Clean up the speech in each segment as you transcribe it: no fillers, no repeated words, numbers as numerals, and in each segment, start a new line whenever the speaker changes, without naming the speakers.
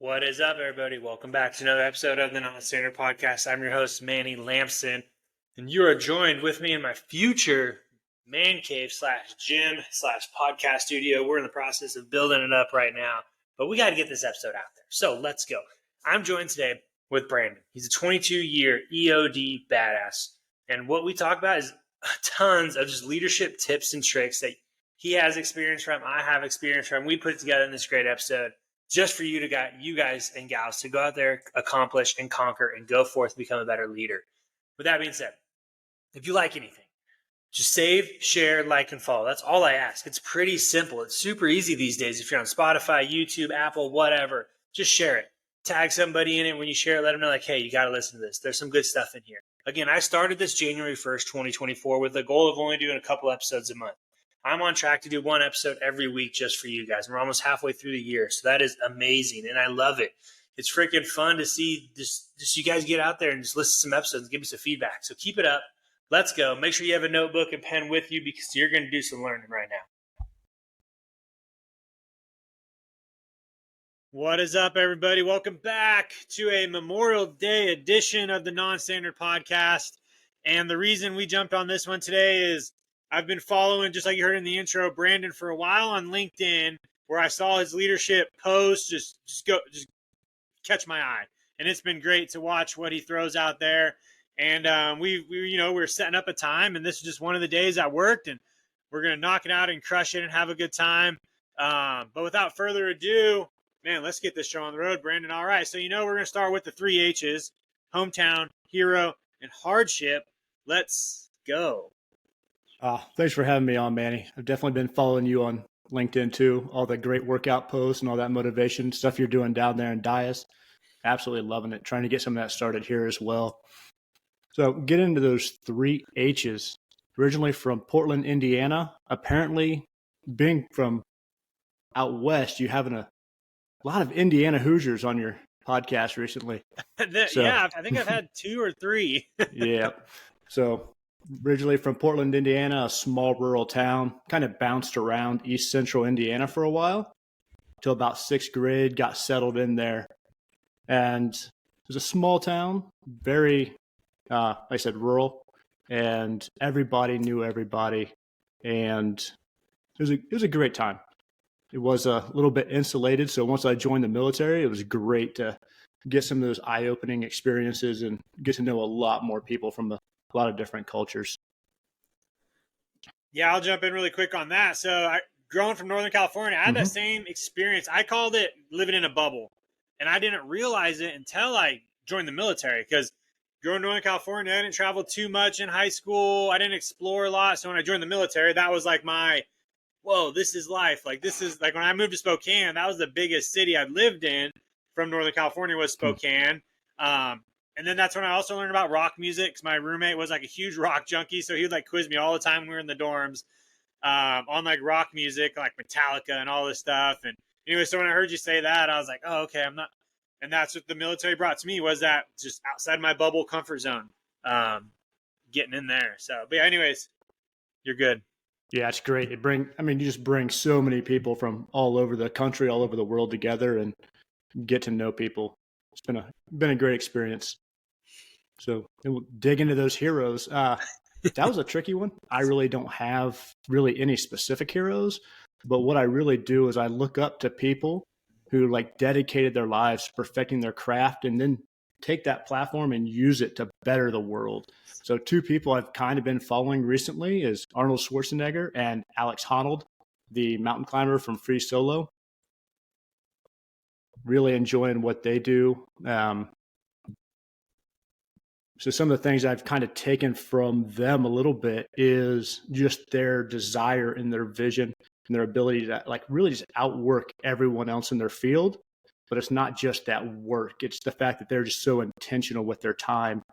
What is up, everybody? Welcome back to another episode of the Non-Standard Podcast. I'm your host, Manny Lampson, and you are joined with me in my future man cave / gym / podcast studio. We're in the process of building it up right now, but we got to get this episode out there. So let's go. I'm joined today with Brandon. He's a 22-year EOD badass, and what we talk about is tons of just leadership tips and tricks that he has experience from, I have experience from. We put it together in this great episode just for you guys and gals to go out there, accomplish and conquer and go forth, become a better leader. With that being said, if you like anything, just save, share, like, and follow. That's all I ask. It's pretty simple. It's super easy these days. If you're on Spotify, YouTube, Apple, whatever, just share it. Tag somebody in it. When you share it, let them know, like, hey, you got to listen to this. There's some good stuff in here. Again, I started this January 1st, 2024 with the goal of only doing a couple episodes a month. I'm on track to do one episode every week just for you guys. We're almost halfway through the year, so that is amazing, and I love it. It's freaking fun to see just you guys get out there and just listen to some episodes and give me some feedback. So keep it up. Let's go. Make sure you have a notebook and pen with you because you're going to do some learning right now. What is up, everybody? Welcome back to a Memorial Day edition of the Non-Standard Podcast. And the reason we jumped on this one today is I've been following, just like you heard in the intro, Brandon for a while on LinkedIn, where I saw his leadership posts just catch my eye, and it's been great to watch what he throws out there. And we're setting up a time, and this is just one of the days I worked, and we're gonna knock it out and crush it and have a good time. But without further ado, man, let's get this show on the road, Brandon. All right, so we're gonna start with the 3 H's: hometown, hero, and hardship. Let's go.
Thanks for having me on, Manny. I've definitely been following you on LinkedIn too. All the great workout posts and all that motivation stuff you're doing down there in Dias. Absolutely loving it. Trying to get some of that started here as well. So get into those 3 H's. Originally from Portland, Indiana. Apparently, being from out west, you having a lot of Indiana Hoosiers on your podcast recently.
Yeah, I think I've had 2 or 3.
Yeah. So originally from Portland, Indiana, a small rural town, kind of bounced around East Central Indiana for a while until about 6th grade, got settled in there. And it was a small town, very, like I said, rural, and everybody knew everybody. And it was a great time. It was a little bit insulated. So once I joined the military, it was great to get some of those eye-opening experiences and get to know a lot more people from a lot of different cultures.
Yeah, I'll jump in really quick on that. So growing from Northern California, I had that same experience. I called it living in a bubble, and I didn't realize it until I joined the military, because growing in Northern California, I didn't travel too much in high school. I didn't explore a lot. So when I joined the military, that was like whoa, this is life. Like, this is like when I moved to Spokane, that was the biggest city I'd lived in from Northern California was Spokane. And then that's when I also learned about rock music, because my roommate was like a huge rock junkie. So he would like quiz me all the time when we were in the dorms on like rock music, like Metallica and all this stuff. And anyway, so when I heard you say that, I was like, oh, okay, I'm not. And that's what the military brought to me, was that just outside my bubble comfort zone, getting in there. So, but yeah, anyways, you're good.
Yeah, it's great. You just bring so many people from all over the country, all over the world together and get to know people. It's been a great experience. So we'll dig into those heroes. That was a tricky one. I really don't have really any specific heroes, but what I really do is I look up to people who like dedicated their lives to perfecting their craft and then take that platform and use it to better the world. So 2 people I've kind of been following recently is Arnold Schwarzenegger and Alex Honnold, the mountain climber from Free Solo. Really enjoying what they do. So some of the things I've kind of taken from them a little bit is just their desire and their vision and their ability to like really just outwork everyone else in their field. But it's not just that work. It's the fact that they're just so intentional with their time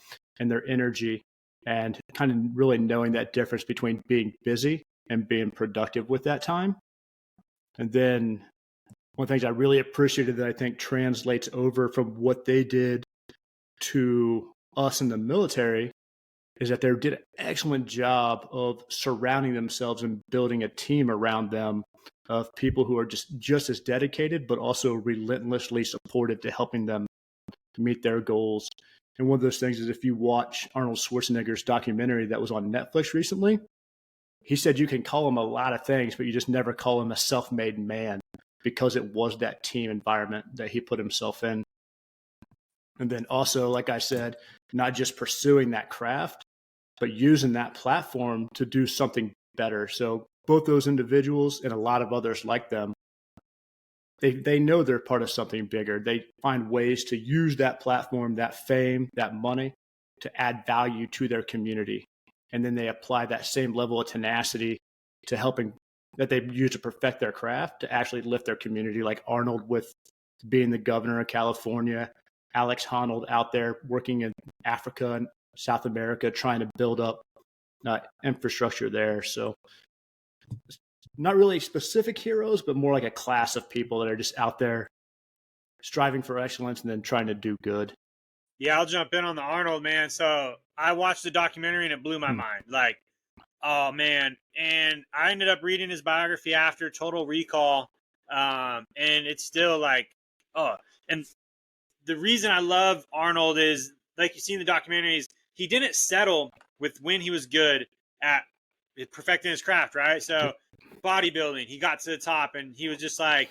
and their energy, and kind of really knowing that difference between being busy and being productive with that time. And then one of the things I really appreciated that I think translates over from what they did to us in the military is that they did an excellent job of surrounding themselves and building a team around them of people who are just as dedicated, but also relentlessly supportive to helping them meet their goals. And one of those things is if you watch Arnold Schwarzenegger's documentary that was on Netflix recently, he said you can call him a lot of things, but you just never call him a self-made man because it was that team environment that he put himself in. And then also, like I said, not just pursuing that craft, but using that platform to do something better. So both those individuals and a lot of others like them, they know they're part of something bigger. They find ways to use that platform, that fame, that money to add value to their community. And then they apply that same level of tenacity to helping that they use to perfect their craft to actually lift their community, like Arnold with being the governor of California, Alex Honnold out there working in Africa and South America, trying to build up infrastructure there. So not really specific heroes, but more like a class of people that are just out there striving for excellence and then trying to do good.
Yeah, I'll jump in on the Arnold, man. So I watched the documentary and it blew my mind. Like, oh, man. And I ended up reading his biography after Total Recall. And it's still like, oh. And the reason I love Arnold is, like you see in the documentaries, he didn't settle with when he was good at perfecting his craft, right? So bodybuilding, he got to the top and he was just like,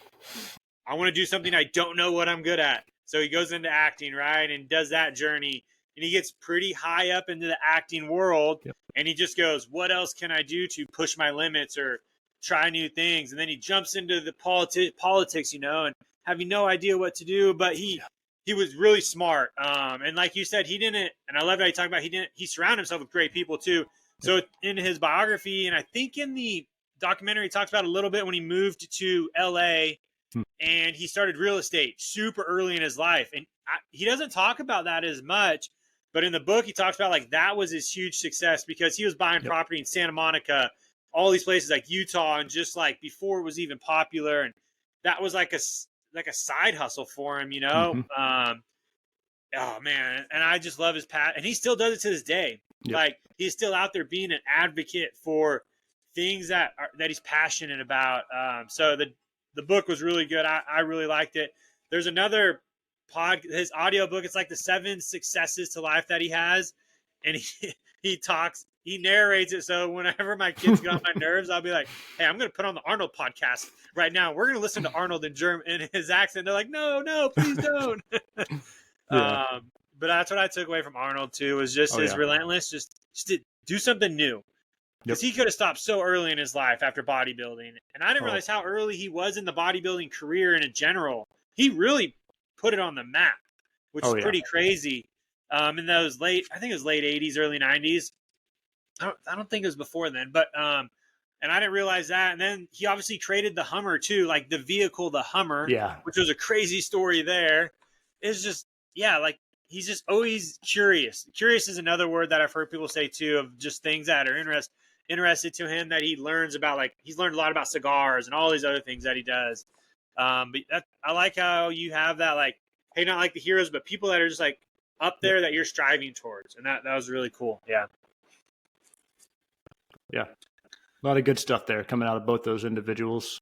I want to do something I don't know what I'm good at. So he goes into acting, right? And does that journey. And he gets pretty high up into the acting world. Yep. And he just goes, what else can I do to push my limits or try new things? And then he jumps into the politics, you know, and having no idea what to do. But he was really smart. And like you said, he didn't, and I love how you talk about, he surrounded himself with great people too. So in his biography, and I think in the documentary, he talks about a little bit when he moved to LA and he started real estate super early in his life. And he doesn't talk about that as much, but in the book, he talks about like that was his huge success because he was buying property in Santa Monica, all these places like Utah, and just like before it was even popular. And that was like a side hustle for him, you know? Oh man. And I just love his path. And he still does it to this day. Yep. Like he's still out there being an advocate for things that he's passionate about. So the book was really good. I really liked it. There's another his audio book. It's like the 7 successes to life that he has. And he narrates it. So whenever my kids get on my nerves, I'll be like, hey, I'm going to put on the Arnold podcast right now. We're going to listen to Arnold in German in his accent. They're like, no, please don't. But that's what I took away from Arnold too, was just his relentless, just to do something new. Because he could have stopped so early in his life after bodybuilding. And I didn't realize how early he was in the bodybuilding career and in general. He really put it on the map, which is pretty crazy. In those I think it was late 80s, early 90s. I don't think it was before then, but and I didn't realize that. And then he obviously created the Hummer too, like the vehicle, the Hummer, which was a crazy story there. It's just, like he's just always curious. Curious is another word that I've heard people say too, of just things that are interested to him that he learns about. Like he's learned a lot about cigars and all these other things that he does. But I like how you have that, like, hey, not like the heroes, but people that are just like up there that you're striving towards. And that was really cool. Yeah.
Yeah. A lot of good stuff there coming out of both those individuals.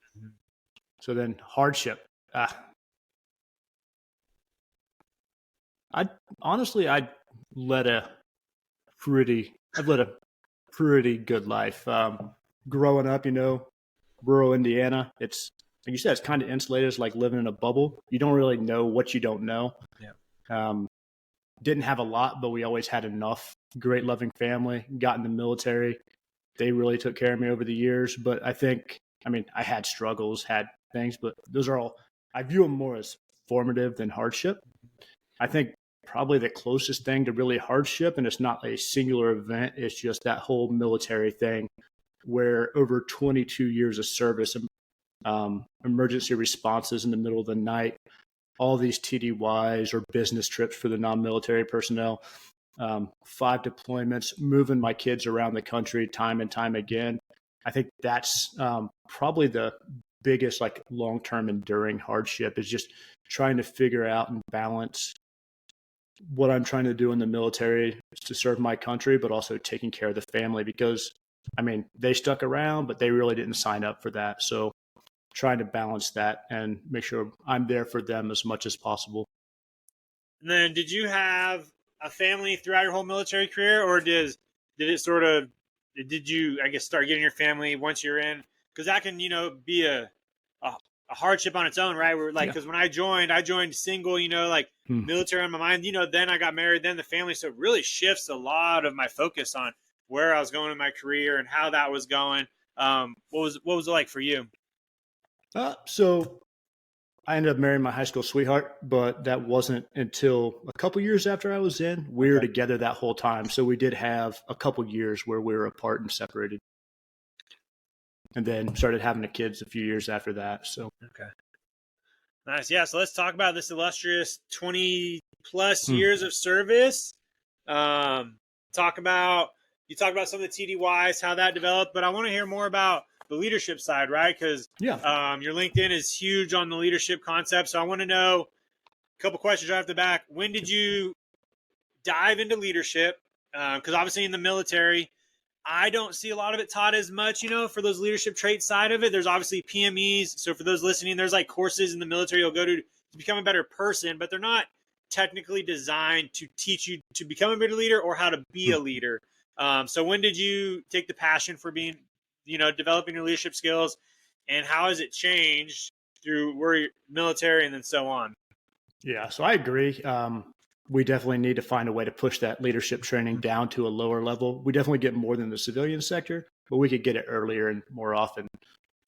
So then hardship. I've led a pretty good life. Growing up, rural Indiana, it's like you said, it's kind of insulated. It's like living in a bubble. You don't really know what you don't know. Yeah. Didn't have a lot, but we always had enough. Great loving family. Got in the military. They really took care of me over the years. But I had struggles, had things, but those are all, I view them more as formative than hardship. I think probably the closest thing to really hardship, and it's not a singular event, it's just that whole military thing where over 22 years of service, emergency responses in the middle of the night, all these TDYs or business trips for the non-military personnel, 5 deployments, moving my kids around the country time and time again. I think that's probably the biggest like long-term enduring hardship, is just trying to figure out and balance what I'm trying to do in the military to serve my country, but also taking care of the family, because they stuck around, but they really didn't sign up for that. So trying to balance that and make sure I'm there for them as much as possible.
And then did you have a family throughout your whole military career, or did you, I guess, start getting your family once you're in? Because that can, be a hardship on its own, right? Where because when I joined single, military on my mind, then I got married, then the family. So it really shifts a lot of my focus on where I was going in my career and how that was going. What was it like for you?
So I ended up marrying my high school sweetheart, but that wasn't until a couple years after I was in. We were together that whole time. So we did have a couple years where we were apart and separated. And then started having the kids a few years after that. So
okay. Nice. Yeah. So let's talk about this illustrious 20 plus years of service. Talk about some of the TDYs, how that developed, but I want to hear more about the leadership side, right? Because your LinkedIn is huge on the leadership concept. So I want to know a couple questions right off the back. When did you dive into leadership? Because obviously in the military, I don't see a lot of it taught as much, for those leadership traits side of it. There's obviously PMEs. So for those listening, there's like courses in the military you'll go to become a better person, but they're not technically designed to teach you to become a better leader or how to be a leader. So when did you take the passion for being, developing your leadership skills, and how has it changed through where military and then so on?
Yeah, so I agree. We definitely need to find a way to push that leadership training down to a lower level. We definitely get more than the civilian sector, but we could get it earlier and more often.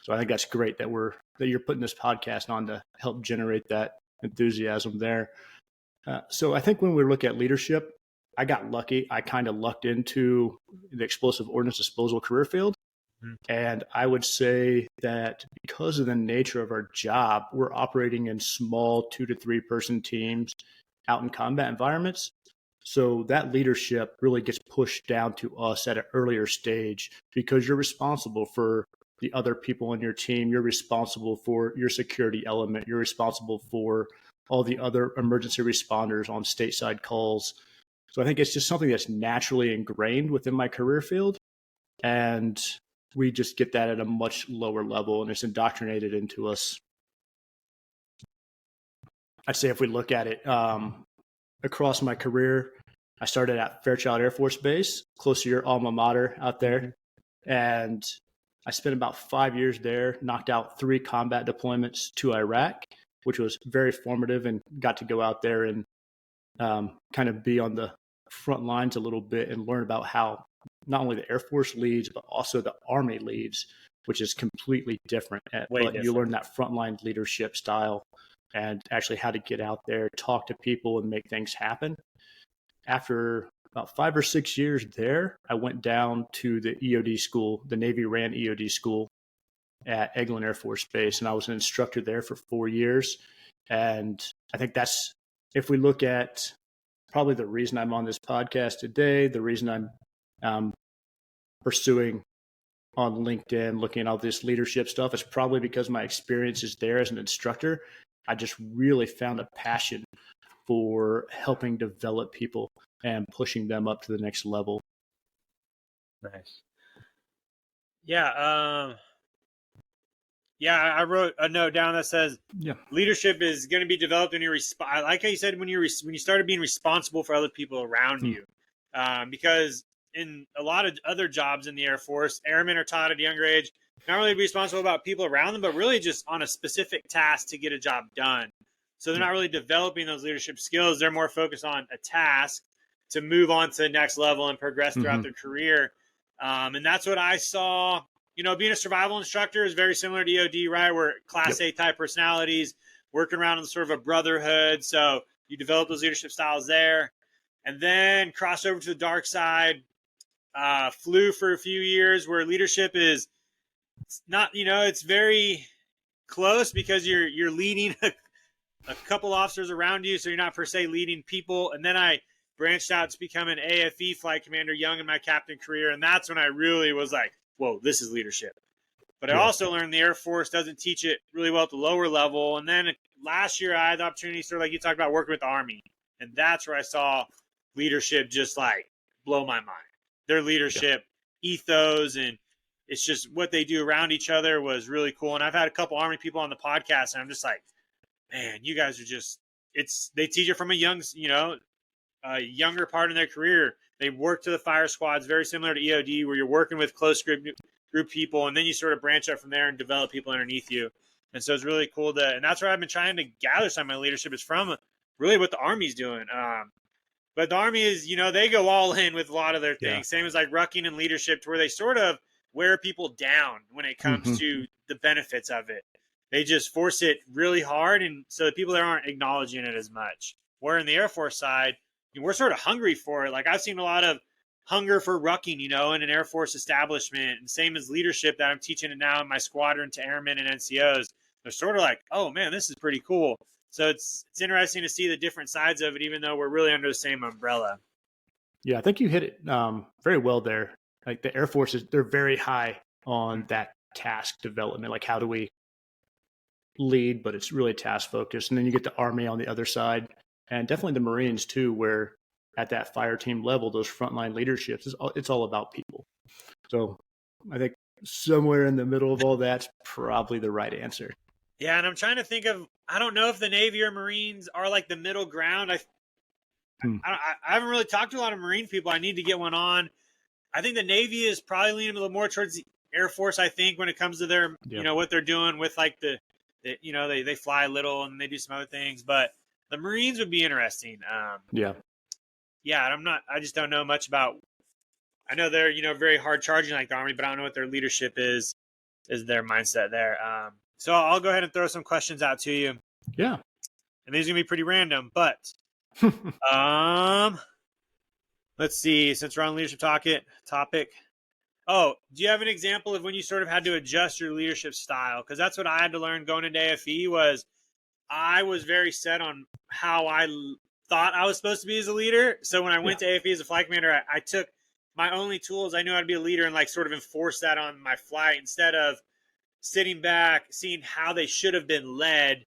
So I think that's great that you're putting this podcast on to help generate that enthusiasm there. So I think when we look at leadership, I got lucky. I kind of lucked into the explosive ordnance disposal career field. And I would say that because of the nature of our job, we're operating in small 2 to 3 person teams out in combat environments. So that leadership really gets pushed down to us at an earlier stage because you're responsible for the other people on your team. You're responsible for your security element. You're responsible for all the other emergency responders on stateside calls. So I think it's just something that's naturally ingrained within my career field. And we just get that at a much lower level, and it's indoctrinated into us. I'd say if we look at it across my career, I started at Fairchild Air Force Base, close to your alma mater out there. And I spent about 5 years there, knocked out 3 combat deployments to Iraq, which was very formative, and got to go out there and kind of be on the front lines a little bit and learn about how not only the Air Force leads, but also the Army leads, which is completely different. You learn that frontline leadership style and actually how to get out there, talk to people, and make things happen. After about 5 or 6 years there, I went down to the EOD school, the Navy ran EOD school at Eglin Air Force Base, and I was an instructor there for 4 years. And I think that's, if we look at probably the reason I'm on this podcast today, the reason I'm pursuing on LinkedIn, looking at all this leadership stuff, is probably because my experience is there as an instructor. I just really found a passion for helping develop people and pushing them up to the next level.
Nice. Yeah. I wrote a note down that says leadership is going to be developed when I like how you said when you started being responsible for other people around you, because in a lot of other jobs in the Air Force, airmen are taught at a younger age not really be responsible about people around them, but really just on a specific task to get a job done. So they're not really developing those leadership skills. They're more focused on a task to move on to the next level and progress throughout their career. And that's what I saw. Being a survival instructor is very similar to EOD, right? We're Class A type personalities, working around in sort of a brotherhood. So you develop those leadership styles there. And then cross over to the dark side, flew for a few years where leadership is not, it's very close because you're leading a couple officers around you, so you're not per se leading people. And then I branched out to become an AFE flight commander young in my captain career, and that's when I really was like, whoa, this is leadership. But I also learned the Air Force doesn't teach it really well at the lower level. And then last year I had the opportunity, sort of like you talked about, working with the Army, and that's where I saw leadership just like blow my mind. Their leadership ethos and it's just what they do around each other was really cool. And I've had a couple Army people on the podcast, and I'm just like, man, you guys are just, they teach it from a younger part in their career. They work to the fire squads, very similar to EOD, where you're working with close group people, and then you sort of branch up from there and develop people underneath you. And so it's really cool and that's where I've been trying to gather some of my leadership is from really what the Army's doing. But the Army is, they go all in with a lot of their things. Yeah. Same as like rucking and leadership, to where they sort of wear people down when it comes to the benefits of it. They just force it really hard, and so the people that aren't acknowledging it as much. Where in the Air Force side, we're sort of hungry for it. Like I've seen a lot of hunger for rucking, in an Air Force establishment, and same as leadership that I'm teaching it now in my squadron to airmen and NCOs. They're sort of like, oh man, this is pretty cool. So it's interesting to see the different sides of it, even though we're really under the same umbrella.
Yeah, I think you hit it very well there. Like the Air Force they're very high on that task development. Like how do we lead, but it's really task focused. And then you get the Army on the other side, and definitely the Marines too, where at that fire team level, those frontline leaderships, it's all about people. So I think somewhere in the middle of all that's probably the right answer.
Yeah, and I'm trying to think of, I don't know if the Navy or Marines are like the middle ground. I haven't really talked to a lot of Marine people. I need to get one on. I think the Navy is probably leaning a little more towards the Air Force, I think, when it comes to their, what they're doing with like they fly a little and they do some other things. But the Marines would be interesting. Yeah, I just don't know much about, I know they're, very hard charging like the Army, but I don't know what their leadership is their mindset there. So I'll go ahead and throw some questions out to you.
Yeah.
And these are going to be pretty random, but let's see, since we're on leadership topic. Oh, do you have an example of when you sort of had to adjust your leadership style? Because that's what I had to learn going into AFE was I was very set on how I thought I was supposed to be as a leader. So when I went to AFE as a flight commander, I took my only tools. I knew how to be a leader and like sort of enforce that on my flight instead of sitting back, seeing how they should have been led,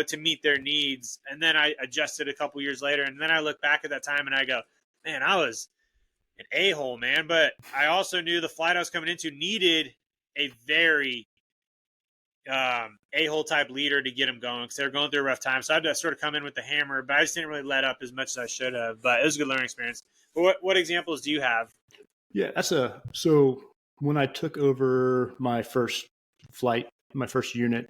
to meet their needs. And then I adjusted a couple years later. And then I look back at that time and I go, man, I was an a-hole, man. But I also knew the flight I was coming into needed a very a-hole type leader to get them going because they were going through a rough time. So I had to sort of come in with the hammer, but I just didn't really let up as much as I should have. But it was a good learning experience. But what examples do you have?
Yeah, so when I took over my first flight, my first unit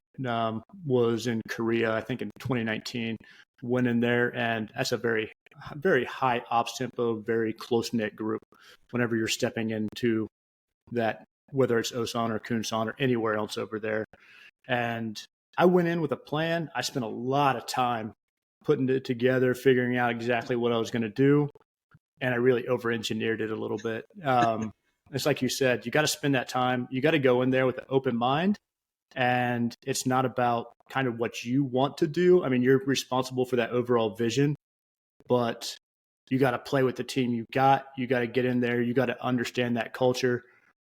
was in Korea, I think in 2019. Went in there, and that's a very, very high ops tempo, very close-knit group. Whenever you're stepping into that, whether it's Osan or Kunsan or anywhere else over there. And I went in with a plan. I spent a lot of time putting it together, figuring out exactly what I was going to do. And I really over-engineered it a little bit. It's like you said, you got to spend that time. You got to go in there with an open mind. And it's not about kind of what you want to do. I mean, you're responsible for that overall vision, but you got to play with the team you got. You got to get in there. You got to understand that culture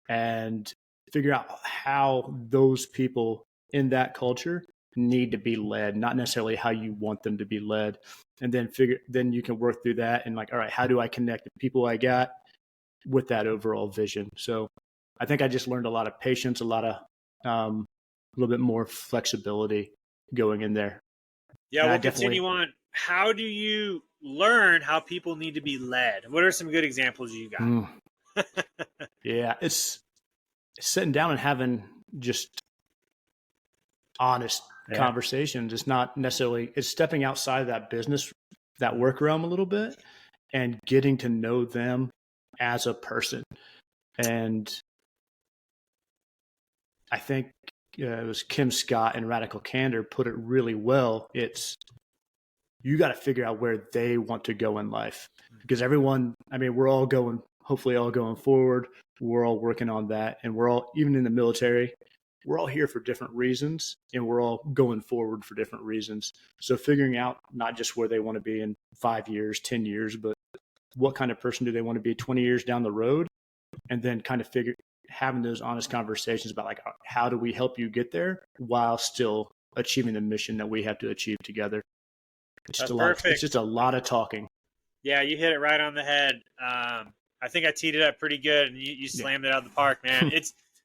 and figure out how those people in that culture need to be led, not necessarily how you want them to be led. And then you can work through that and like, all right, how do I connect the people I got with that overall vision? So I think I just learned a lot of patience, a lot of, a little bit more flexibility going in there.
Yeah, we'll continue on. How do you learn how people need to be led? What are some good examples you got?
Yeah, it's sitting down and having just honest conversations. It's not necessarily, it's stepping outside of that business, that work realm a little bit and getting to know them as a person. And I think it was Kim Scott and Radical Candor put it really well. It's, you got to figure out where they want to go in life because everyone, I mean, we're all going, hopefully all going forward. We're all working on that. And we're all, even in the military, we're all here for different reasons and we're all going forward for different reasons. So figuring out not just where they want to be in 5 years, 10 years, but what kind of person do they want to be 20 years down the road? And then kind of having those honest conversations about like, how do we help you get there while still achieving the mission that we have to achieve together? It's just a lot of talking.
Yeah, you hit it right on the head. I think I teed it up pretty good and you slammed it out of the park, man.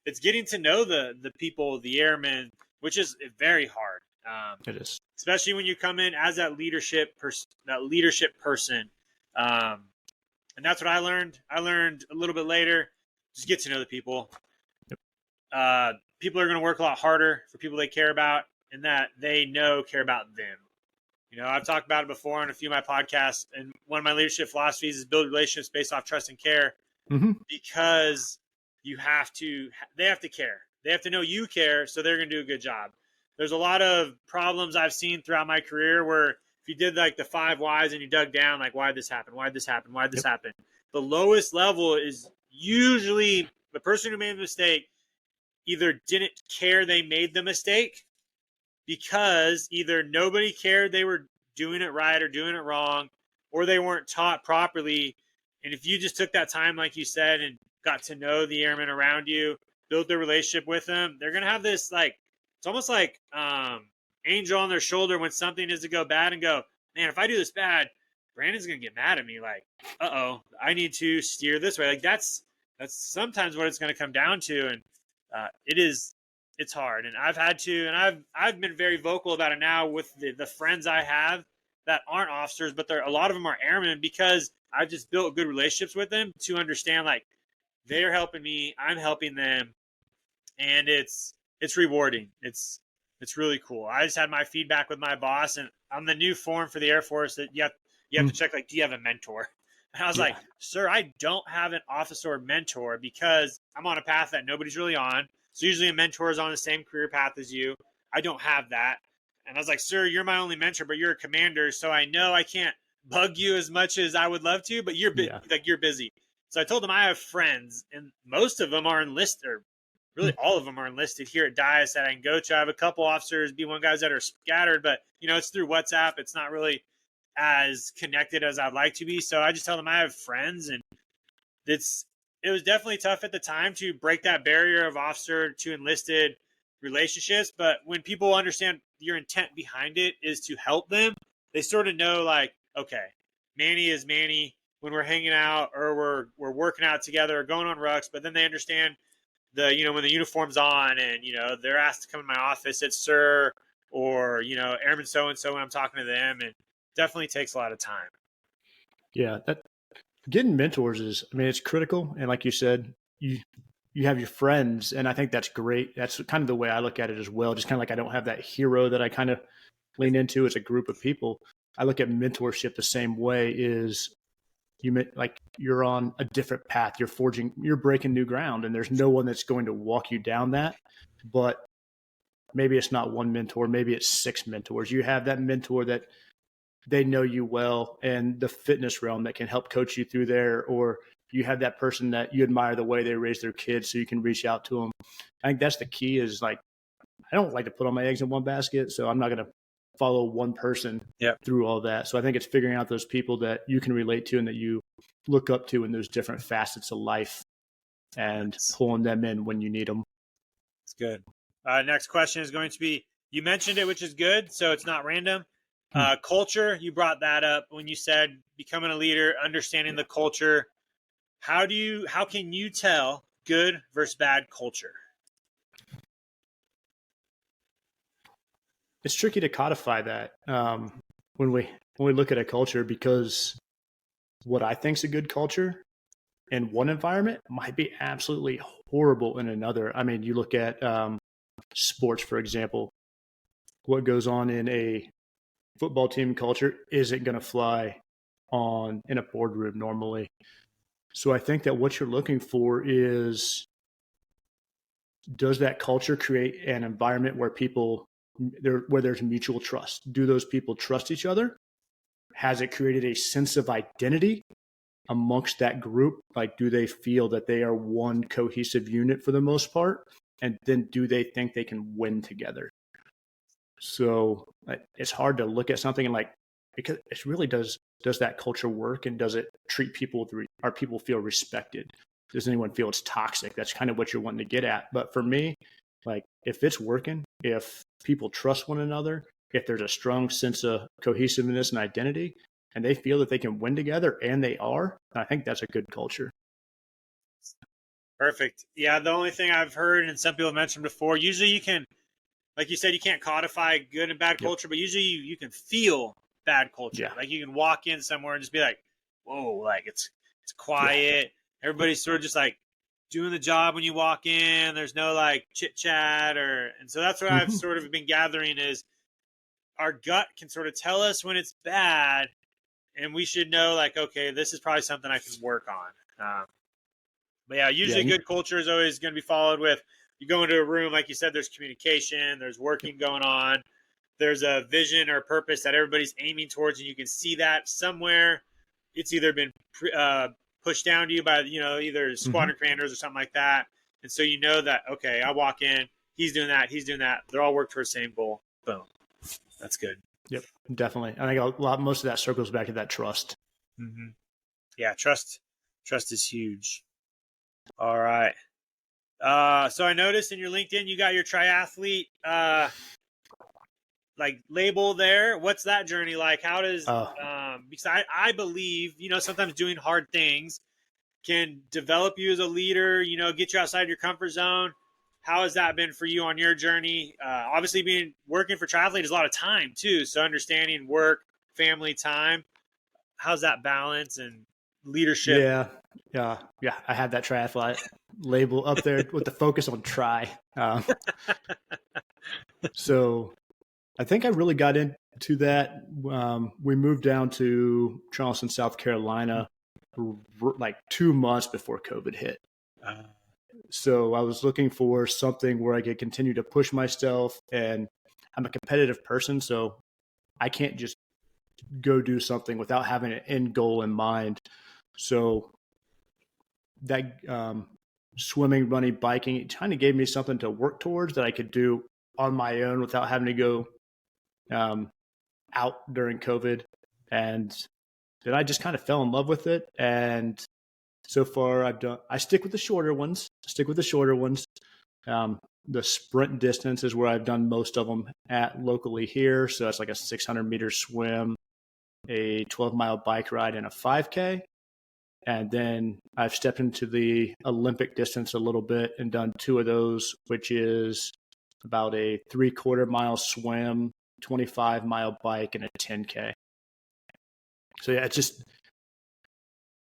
it's getting to know the people, the airmen, which is very hard.
It is.
Especially when you come in as that leadership person. And that's what I learned. I learned a little bit later. Just get to know the people.
Yep.
People are going to work a lot harder for people they care about and that they know care about them. I've talked about it before on a few of my podcasts, and one of my leadership philosophies is build relationships based off trust and care, because they have to care. They have to know you care, so they're going to do a good job. There's a lot of problems I've seen throughout my career where if you did like the 5 whys and you dug down, like, why'd this happen? Why'd this happen? Why'd this happen? The lowest level is usually the person who made the mistake either didn't care they made the mistake, because either nobody cared they were doing it right or doing it wrong, or they weren't taught properly. And if you just took that time, like you said, and got to know the airmen around you, build their relationship with them, they're going to have this, like, it's almost like angel on their shoulder when something is to go bad, and go, man, if I do this bad, Brandon's going to get mad at me. Like, I need to steer this way. Like, that's sometimes what it's going to come down to. And it's hard. And I've had to, and I've been very vocal about it now with the friends I have that aren't officers, but a lot of them are airmen, because I've just built good relationships with them to understand, like, they're helping me, I'm helping them. And it's rewarding. It's really cool. I just had my feedback with my boss, and on the new form for the Air Force that you have to check, like, do you have a mentor? And I was like, sir, I don't have an officer mentor, because I'm on a path that nobody's really on. So usually a mentor is on the same career path as you. I don't have that. And I was like, sir, you're my only mentor, but you're a commander. So I know I can't bug you as much as I would love to, but you're you're busy. So I told him I have friends, and most of them are enlisted, or really all of them are enlisted here at Dias that I can go to. I have a couple officers, B1 guys that are scattered, but it's through WhatsApp. It's not really as connected as I'd like to be. So I just tell them I have friends, and it was definitely tough at the time to break that barrier of officer to enlisted relationships. But when people understand your intent behind it is to help them, they sort of know, like, okay, Manny is Manny when we're hanging out or we're working out together or going on rucks. But then they understand when the uniform's on and, they're asked to come in my office, it's sir, or, airman so-and-so when I'm talking to them. And definitely takes a lot of time.
Yeah. Getting mentors it's critical. And like you said, you have your friends, and I think that's great. That's kind of the way I look at it as well. Just kind of like, I don't have that hero that I kind of lean into as a group of people. I look at mentorship the same way. Is you're on a different path. You're breaking new ground, and there's no one that's going to walk you down that. But maybe it's not one mentor, maybe it's 6 mentors. You have that mentor that they know you well and the fitness realm that can help coach you through there, or you have that person that you admire the way they raise their kids, so you can reach out to them. I think that's the key. Is like, I don't like to put all my eggs in one basket, so I'm not going to follow one person through all that. So I think it's figuring out those people that you can relate to and that you look up to in those different facets of life, and pulling them in when you need them.
It's good. Next question is going to be, you mentioned it, which is good, so it's not random. Culture, you brought that up when you said becoming a leader, understanding the culture. How can you tell good versus bad culture?
It's tricky to codify that when we look at a culture, because what I think is a good culture in one environment might be absolutely horrible in another. I mean, you look at sports, for example. What goes on in a football team culture isn't going to fly in a boardroom normally. So I think that what you're looking for is, does that culture create an environment where there's mutual trust? Do those people trust each other? Has it created a sense of identity amongst that group? Like, do they feel that they are one cohesive unit for the most part? And then do they think they can win together? So it's hard to look at something and because it really does that culture work, and does it treat people are people feel respected? Does anyone feel it's toxic? That's kind of what you're wanting to get at. But for me, like, if it's working, if people trust one another, if there's a strong sense of cohesiveness and identity, and they feel that they can win together, and they are, I think that's a good culture.
Perfect. Yeah, the only thing I've heard and some people have mentioned before, usually you can, like you said, you can't codify good and bad
Yep.
culture, but usually you can feel bad culture.
Yeah.
Like you can walk in somewhere and just be like, whoa, like it's
Yeah.
quiet. Everybody's sort of just like doing the job when you walk in. There's no like chit chat and so that's what I've
Hmm.
sort of been gathering is our gut can sort of tell us when it's bad, and we should know like, okay, this is probably something I can work on. But yeah,
Yeah.
usually good culture is always going to be followed with you go into a room, like you said, there's communication, there's working going on, there's a vision or purpose that everybody's aiming towards, and you can see that somewhere. It's either been pushed down to you by either
Hmm.
squadron commanders or something like that, and so you know that okay, I walk in, he's doing that, he's doing that. They're all work towards the same goal. Boom, that's good.
Yep. Definitely. I think most of that circles back to that trust.
Mm-hmm. Yeah, trust is huge. All right. So I noticed in your LinkedIn you got your triathlete like label there. What's that journey like? How does because I believe, sometimes doing hard things can develop you as a leader, get you outside your comfort zone. How has that been for you on your journey? Obviously working for triathlete is a lot of time too. So understanding work, family time, how's that balance and leadership?
Yeah. Yeah. I had that triathlete label up there with the focus on try. So I think I really got into that. We moved down to Charleston, South Carolina, like 2 months before COVID hit.
Uh,
So I was looking for something where I could continue to push myself, and I'm a competitive person, so I can't just go do something without having an end goal in mind. So that swimming, running, biking, it kind of gave me something to work towards that I could do on my own without having to go um, out during COVID. And then I just kind of fell in love with it. And so far I stick with the shorter ones, the sprint distance is where I've done most of them at locally here. So that's like a 600-meter swim, a 12-mile bike ride, and a 5K. And then I've stepped into the Olympic distance a little bit and done two of those, which is about a 3/4 mile swim, 25-mile bike, and a 10K. So yeah,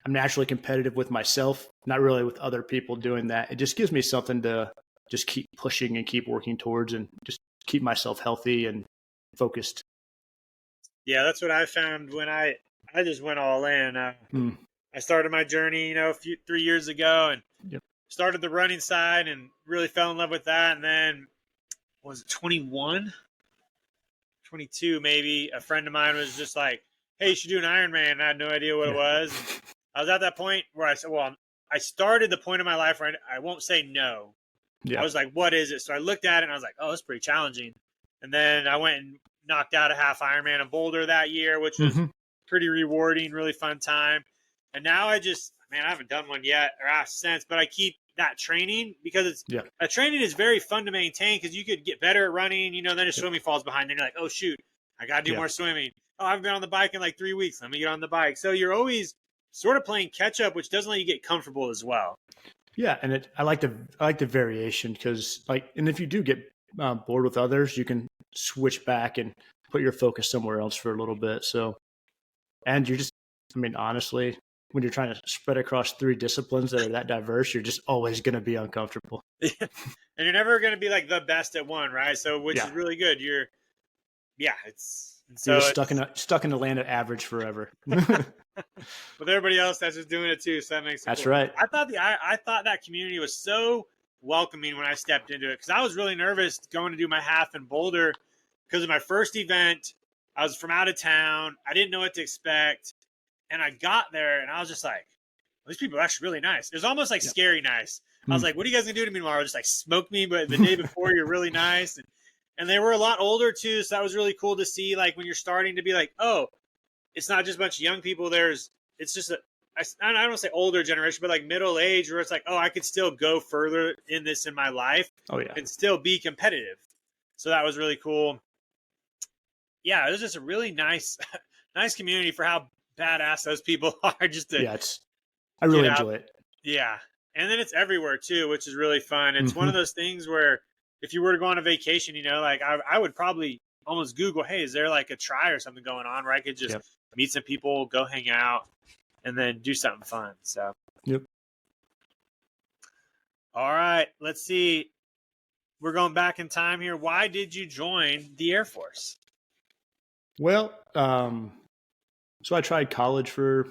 I'm naturally competitive with myself, not really with other people doing that. It just gives me something to just keep pushing and keep working towards and just keep myself healthy and focused.
yeah, that's what I found when I just went all in.
Mm.
I started my journey, 3 years ago, and
Yep.
started the running side and really fell in love with that. And then was it 21, 22 maybe? A friend of mine was just like, "Hey, you should do an Ironman." And I had no idea what it
Yeah.
was. And I was at that point where I said, "Well, I started the point of my life where I won't say no." I
Yeah.
was like, "What is it?" So I looked at it and I was like, "Oh, it's pretty challenging." And then I went and knocked out a half Ironman in Boulder that year, which was
Mm-hmm.
pretty rewarding, really fun time. And now I haven't done one yet or since, but I keep that training because
Yeah.
training is very fun to maintain because you could get better at running, then your swimming falls behind. Then you're like, oh, shoot, I got to do
Yeah.
more swimming. Oh, I've been on the bike in like 3 weeks. Let me get on the bike. So you're always sort of playing catch up, which doesn't let you get comfortable as well.
Yeah, and I like the variation because and if you do get bored with others, you can switch back and put your focus somewhere else for a little bit. So, and you're just, I mean, honestly, when you're trying to spread across 3 disciplines that are that diverse, you're just always going to be uncomfortable.
And you're never going to be like the best at one, right? So, which
Yeah.
is really good. You're
You're just stuck in the land of average forever.
with everybody else that's just doing it too. So that makes it
That's
cool.
right.
I thought that community was so welcoming when I stepped into it because I was really nervous going to do my half in Boulder because of my first event. I was from out of town. I didn't know what to expect, and I got there and I was just like, well, "These people are actually really nice." It was almost like scary nice. I was like, "What are you guys gonna do to me tomorrow? Just like smoke me?" But the day before, you're really nice, and they were a lot older too, so that was really cool to see. Like when you're starting to be like, "Oh, it's not just a bunch of young people. It's just I don't want to say older generation, but like middle age, where it's like, oh, I could still go further in this in my life,
Oh yeah,
and still be competitive." So that was really cool. Yeah, it was just a really nice, nice community for how badass those people are. Just to
I really
get out.
enjoy it.
Yeah, And then it's everywhere too, which is really fun. It's one
Mm-hmm.
of those things where if you were to go on a vacation, like I would probably almost Google, hey, is there like a try or something going on where I could just
Yep.
meet some people, go hang out, and then do something fun. So,
Yep.
all right, let's see. We're going back in time here. Why did you join the Air Force?
Well, so I tried college for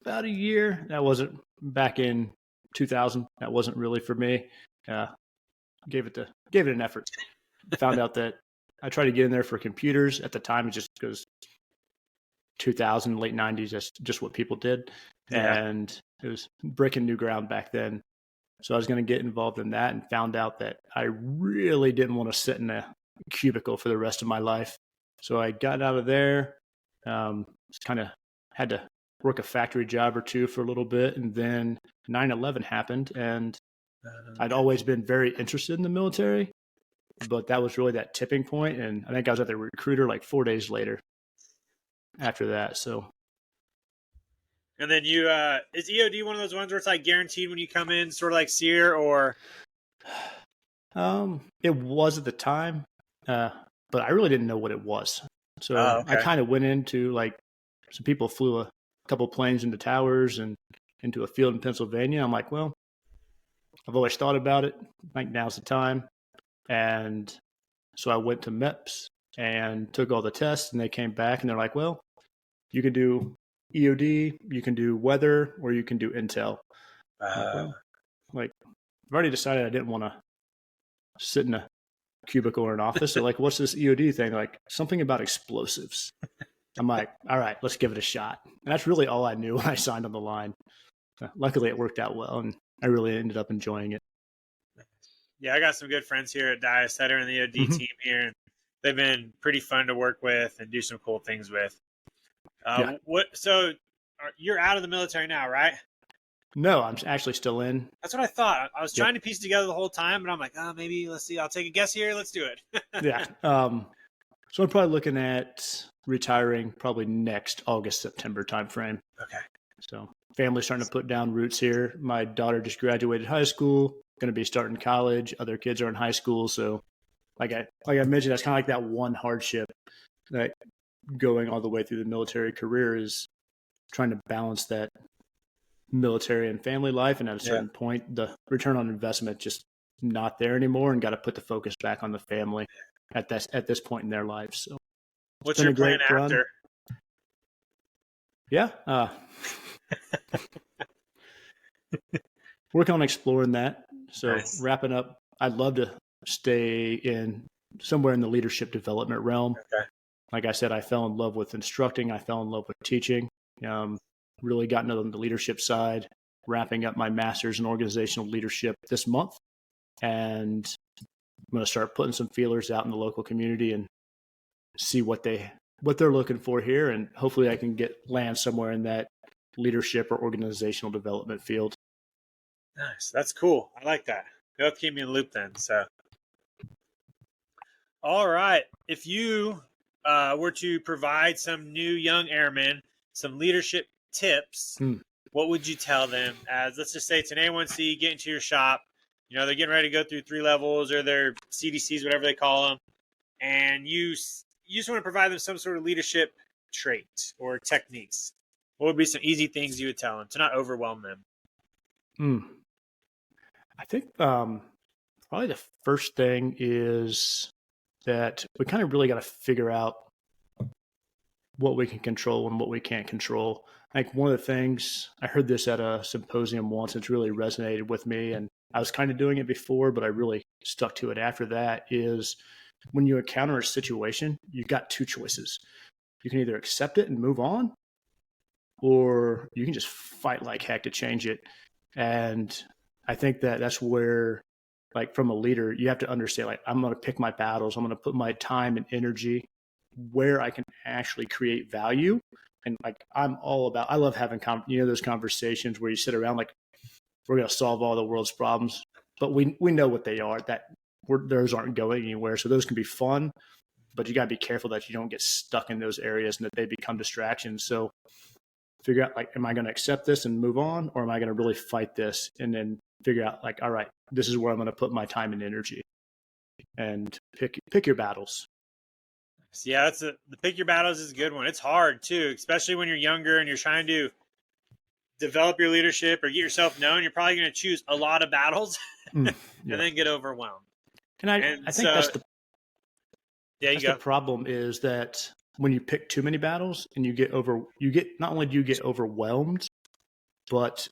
about a year. That wasn't back in 2000. That wasn't really for me. Gave it an effort. Found out that I tried to get in there for computers at the time. It just goes 2000, late 90s. That's just what people did, and it was breaking new ground back then. So I was going to get involved in that, and found out that I really didn't want to sit in a cubicle for the rest of my life. So I got out of there. Just kind of had to work a factory job or two for a little bit, and then 9/11 happened, and I'd always been very interested in the military, but that was really that tipping point. And I think I was at the recruiter like 4 days later after that. So,
and then you, is EOD one of those ones where it's like guaranteed when you come in, sort of like SEER, or?
it was at the time, but I really didn't know what it was. So
Okay.
I kind of went into like, some people flew a couple planes into towers and into a field in Pennsylvania. I'm like, well, I've always thought about it. I think now's the time. And so I went to MEPS and took all the tests, and they came back and they're like, well, you can do EOD, you can do weather, or you can do intel. Like, I've already decided I didn't want to sit in a cubicle or an office. So like, what's this EOD thing? Like, something about explosives. I'm like, all right, let's give it a shot. And that's really all I knew when I signed on the line. Luckily, it worked out well, and I really ended up enjoying it.
Yeah, I got some good friends here at Dias that are in the EOD team here, and they've been pretty fun to work with and do some cool things with. So you're out of the military now, right?
No, I'm actually still in.
That's what I thought. I was trying to piece it together the whole time, but I'm like, maybe let's see. I'll take a guess here. Let's do it.
Yeah. So I'm probably looking at retiring probably next August, September timeframe.
Okay.
So family's starting to put down roots here. My daughter just graduated high school, going to be starting college. Other kids are in high school. So like I mentioned, that's kind of like that one hardship that going all the way through the military career is trying to balance that military and family life. And at a certain point, the return on investment just not there anymore, and got to put the focus back on the family at this point in their lives. So
what's your plan after?
Yeah. Working on exploring that. So wrapping up, I'd love to stay in somewhere in the leadership development realm.
Okay.
Like I said, I fell in love with instructing. I fell in love with teaching. Really gotten on the leadership side, wrapping up my master's in organizational leadership this month. And I'm going to start putting some feelers out in the local community and see what they're looking for here. And hopefully I can land somewhere in that leadership or organizational development field.
Nice. That's cool. I like that. You'll have to keep me in the loop then. So, all right. If you were to provide some new young airmen some leadership tips, what would you tell them? As let's just say it's an A1C, get into your shop. They're getting ready to go through 3 levels or their CDCs, whatever they call them, and you just want to provide them some sort of leadership trait or techniques. What would be some easy things you would tell them to not overwhelm them?
I think probably the first thing is that we kind of really got to figure out what we can control and what we can't control. I think one of the things, I heard this at a symposium once, it's really resonated with me, and I was kind of doing it before, but I really stuck to it after that, is when you encounter a situation, you've got 2 choices. You can either accept it and move on, or you can just fight like heck to change it. And I think that's where, like, from a leader, you have to understand, like, I'm going to pick my battles. I'm going to put my time and energy where I can actually create value. And like, I love having, those conversations where you sit around like, we're going to solve all the world's problems, but we know what they are, that those aren't going anywhere. So those can be fun, but you got to be careful that you don't get stuck in those areas and that they become distractions. So figure out, like, am I going to accept this and move on, or am I going to really fight this and then figure out like, all right, this is where I'm going to put my time and energy, and pick your battles.
Yeah, the pick your battles is a good one. It's hard too, especially when you're younger and you're trying to develop your leadership or get yourself known. You're probably going to choose a lot of battles and then get overwhelmed.
And I think that's the problem is that when you pick too many battles and not only do you get overwhelmed, but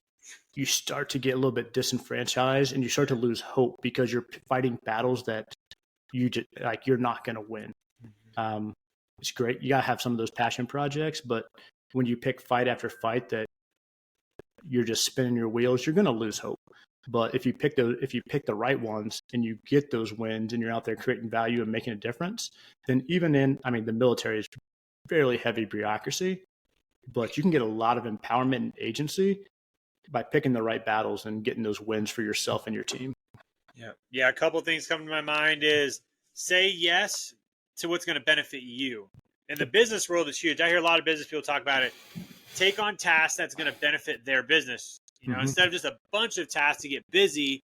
you start to get a little bit disenfranchised and you start to lose hope because you're fighting battles that you're not going to win. It's great. You got to have some of those passion projects, but when you pick fight after fight that you're just spinning your wheels, you're going to lose hope. But if you pick the right ones and you get those wins and you're out there creating value and making a difference, then the military is fairly heavy bureaucracy, but you can get a lot of empowerment and agency by picking the right battles and getting those wins for yourself and your team.
Yeah. A couple of things come to my mind is say yes to what's going to benefit you. In the business world, it's huge. I hear a lot of business people talk about it. Take on tasks that's going to benefit their business. Instead of just a bunch of tasks to get busy,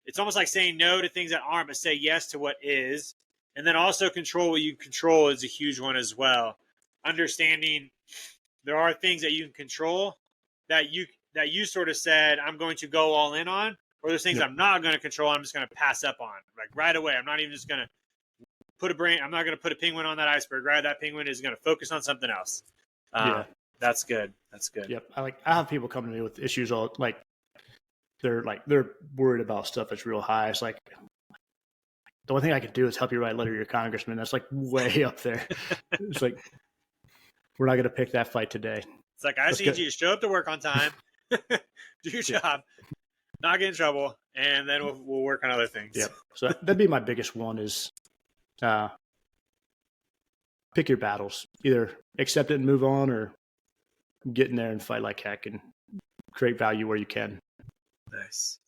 it's almost like saying no to things that aren't, but say yes to what is. And then also control what you control is a huge one as well. Understanding there are things that you can control that you sort of said, I'm going to go all in on, or there's things I'm not going to control. I'm just going to pass up on like right away. I'm not even just going to I'm not going to put a penguin on that iceberg, right? That penguin is going to focus on something else. That's good.
Yep. I have people come to me with issues they're worried about stuff that's real high. It's like, the only thing I can do is help you write a letter to your congressman. That's like way up there. It's like, we're not going to pick that fight today.
It's like, I just need you to show up to work on time, do your job, not get in trouble, and then we'll work on other things.
Yep. So that'd be my biggest one is pick your battles. Either accept it and move on, or get in there and fight like heck and create value where you can.
Nice.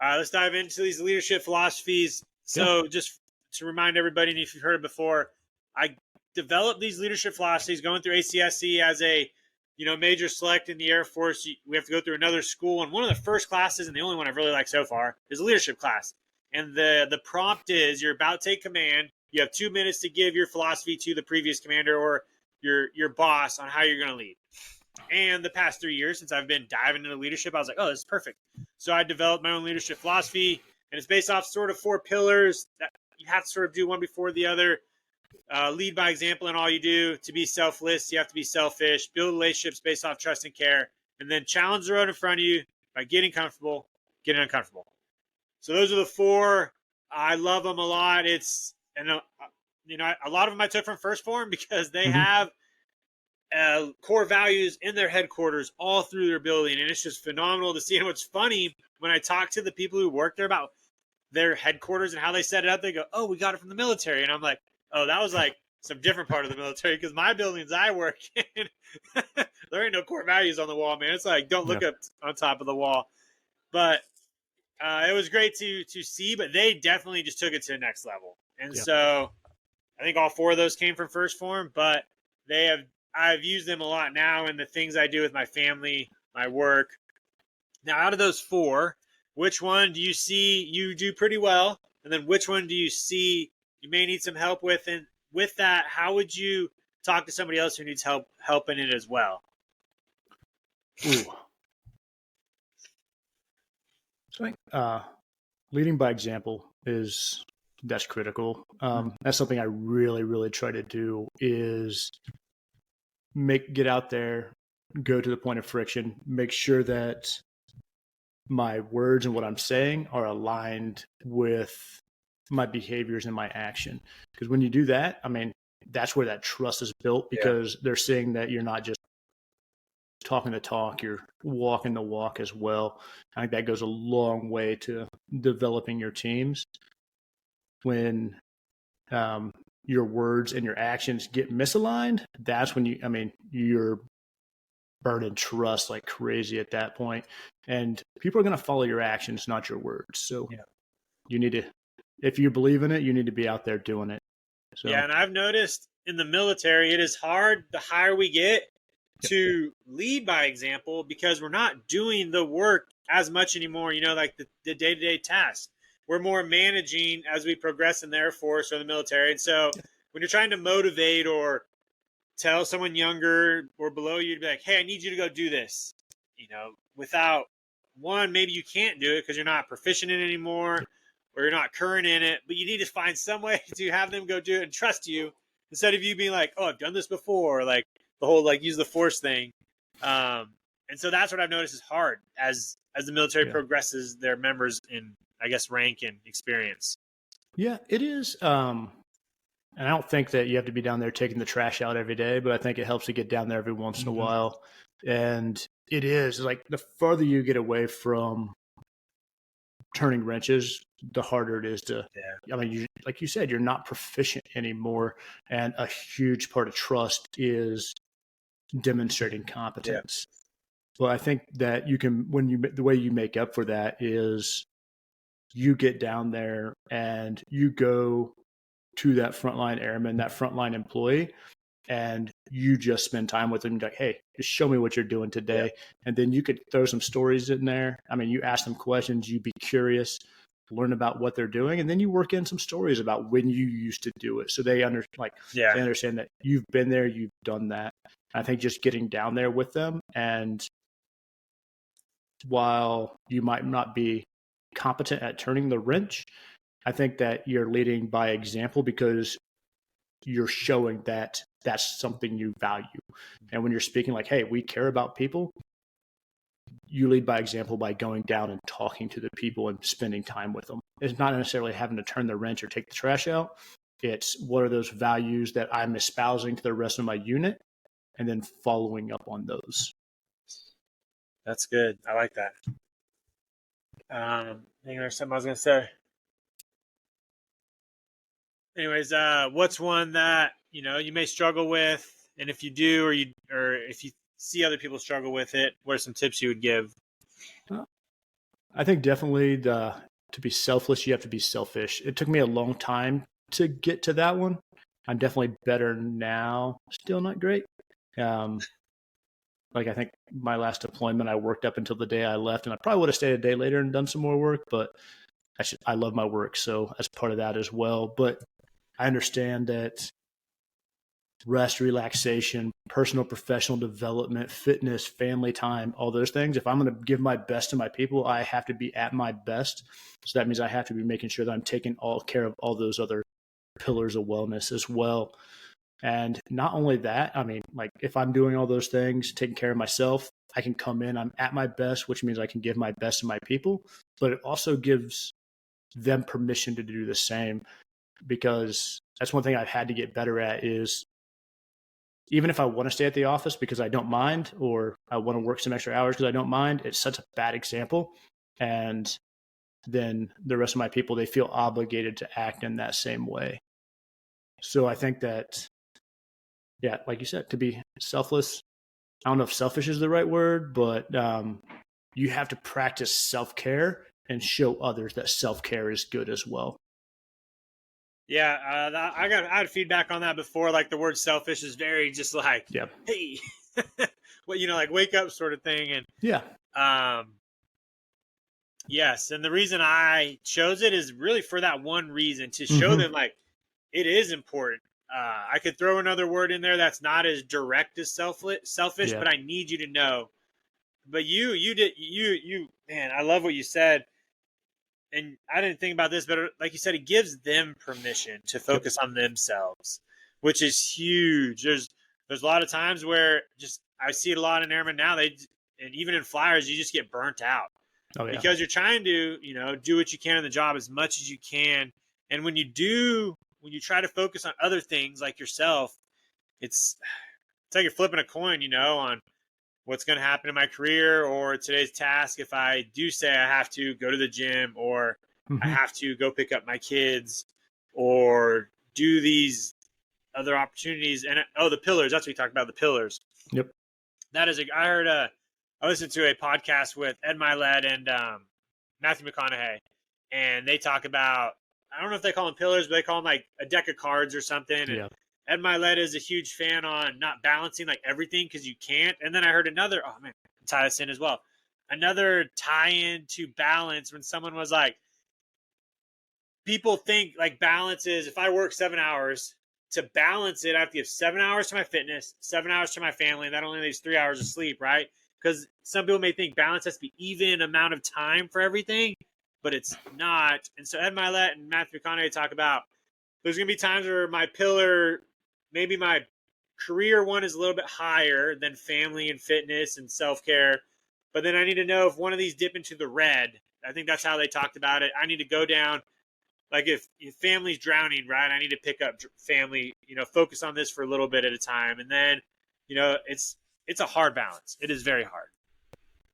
All right, let's dive into these leadership philosophies. So just to remind everybody, and if you've heard it before, I developed these leadership philosophies going through ACSC as a major select in the Air Force. We have to go through another school, and one of the first classes, and the only one I've really liked so far, is a leadership class. And the prompt is you're about to take command. You have 2 minutes to give your philosophy to the previous commander or your boss on how you're going to lead. And the past 3 years, since I've been diving into leadership, I was like, oh, this is perfect. So I developed my own leadership philosophy, and it's based off sort of 4 pillars that you have to sort of do one before the other. Lead by example in all you do. To be selfless, you have to be selfish. Build relationships based off trust and care. And then challenge the road in front of you by getting comfortable, getting uncomfortable. So those are the 4. I love them a lot. A lot of them I took from First Form because they have core values in their headquarters all through their building. And it's just phenomenal to see. And what's funny, when I talk to the people who work there about their headquarters and how they set it up, they go, oh, we got it from the military. And I'm like, oh, that was like some different part of the military because my buildings I work in, there ain't no core values on the wall, man. It's like, don't look up on top of the wall. But it was great to see, but they definitely just took it to the next level. And so I think all 4 of those came from First Form, but I've used them a lot now in the things I do with my family, my work. Now, out of those 4, which one do you see you do pretty well? And then which one do you see you may need some help with? And with that, how would you talk to somebody else who needs help in it as well?
Ooh. So I think leading by example that's critical. That's something I really, really try to do is get out there, go to the point of friction, make sure that my words and what I'm saying are aligned with my behaviors and my action. Because when you do that, that's where that trust is built because they're seeing that you're not just talking the talk, you're walking the walk as well. I think that goes a long way to developing your teams. When your words and your actions get misaligned, that's when you're burning trust like crazy at that point. And people are going to follow your actions, not your words. So you need to, if you believe in it, you need to be out there doing it. So,
and I've noticed in the military, it is hard the higher we get to lead by example because we're not doing the work as much anymore, like the day-to-day tasks. We're more managing as we progress in the Air Force or the military. And so when you're trying to motivate or tell someone younger or below you to be like, hey, I need you to go do this, without one, maybe you can't do it because you're not proficient in it anymore or you're not current in it, but you need to find some way to have them go do it and trust you instead of you being like, oh, I've done this before, like the whole like use the force thing. And so that's what I've noticed is hard as the military progresses their members in, I guess, rank and experience.
Yeah, it is. And I don't think that you have to be down there taking the trash out every day, but I think it helps to get down there every once in a while. And it is like the further you get away from turning wrenches, the harder it is to, I mean, like you said, you're not proficient anymore. And a huge part of trust is demonstrating competence. Well, I think that you can, the way you make up for that is you get down there and you go to that frontline airman, that frontline employee, and you just spend time with them. Like, hey, just show me what you're doing today. And then you could throw some stories in there. I mean, you ask them questions, you be curious, learn about what they're doing, and then you work in some stories about when you used to do it. So they they understand that you've been there, you've done that. I think just getting down there with them, and while you might not be competent at turning the wrench, I think that you're leading by example because you're showing that that's something you value. And when you're speaking like, hey, we care about people, you lead by example by going down and talking to the people and spending time with them. It's not necessarily having to turn the wrench or take the trash out. It's what are those values that I'm espousing to the rest of my unit and then following up on those.
That's good. I like that. I think there's something I was going to say. Anyways, what's one that, you may struggle with? And if you do, or if you see other people struggle with it, what are some tips you would give?
I think definitely to be selfless, you have to be selfish. It took me a long time to get to that one. I'm definitely better now. Still not great. Like I think my last deployment, I worked up until the day I left, and I probably would have stayed a day later and done some more work, but I love my work. So as part of that as well. But I understand that rest, relaxation, personal, professional development, fitness, family time, all those things. If I'm going to give my best to my people, I have to be at my best. So that means I have to be making sure that I'm taking all care of all those other pillars of wellness as well. And not only that, I mean, like if I'm doing all those things, taking care of myself, I can come in, I'm at my best, which means I can give my best to my people, but it also gives them permission to do the same, because that's one thing I've had to get better at is even if I want to stay at the office because I don't mind, or I want to work some extra hours because I don't mind, it's such a bad example. And then the rest of my people, they feel obligated to act in that same way. So I think that, yeah, like you said, to be selfless, I don't know if selfish is the right word, but you have to practice self-care and show others that self-care is good as well.
Yeah, I had feedback on that before. Like the word selfish is very just like, hey, well, like wake up sort of thing. And yes. And the reason I chose it is really for that one reason, to show them like it is important. I could throw another word in there that's not as direct as selfish, but I need you to know. But you man, I love what you said. And I didn't think about this, but like you said, it gives them permission to focus on themselves, which is huge. There's a lot of times where I see it a lot in airmen now. And even in flyers, you just get burnt out because you're trying to, do what you can in the job as much as you can. And when you try to focus on other things like yourself, it's like you're flipping a coin, on what's going to happen in my career or today's task. If I do say I have to go to the gym, or I have to go pick up my kids, or do these other opportunities. And the pillars, that's what we talked about, the pillars.
Yep.
That is I listened to a podcast with Ed Milet and Matthew McConaughey, and they talk about, I don't know if they call them pillars, but they call them like a deck of cards or something. And Ed Milet is a huge fan on not balancing like everything because you can't. And then I heard another, tie this in as well. another tie-in to balance when someone was like, people think like balance is if I work 7 hours, to balance it, I have to give 7 hours to my fitness, 7 hours to my family, and that only leaves 3 hours of sleep, right? Because some people may think balance has to be even amount of time for everything, but it's not. And so Ed Milet and Matthew McConaughey talk about there's going to be times where my pillar, maybe my career one is a little bit higher than family and fitness and self-care, but then I need to know if one of these dip into the red. I think that's how they talked about it. I need to go down. Like if family's drowning, right? I need to pick up family, focus on this for a little bit at a time. And then, it's a hard balance. It is very hard.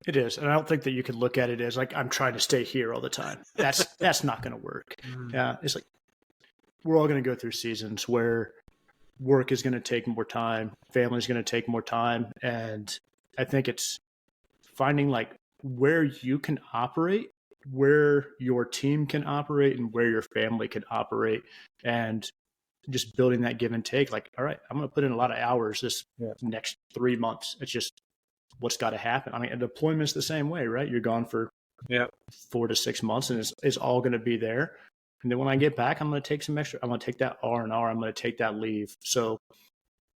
It is. And I don't think that you can look at it as like, I'm trying to stay here all the time. That's not going to work. Yeah. It's like, we're all going to go through seasons where work is going to take more time. Family is going to take more time. And I think it's finding like where you can operate, where your team can operate, and where your family can operate, and just building that give and take. Like, all right, I'm going to put in a lot of hours this next 3 months. It's just what's got to happen. I mean, a deployment's the same way, right? You're gone for 4 to 6 months, and it's all going to be there. And then when I get back, I'm going to take some extra. I'm going to take that R&R. I'm going to take that leave. So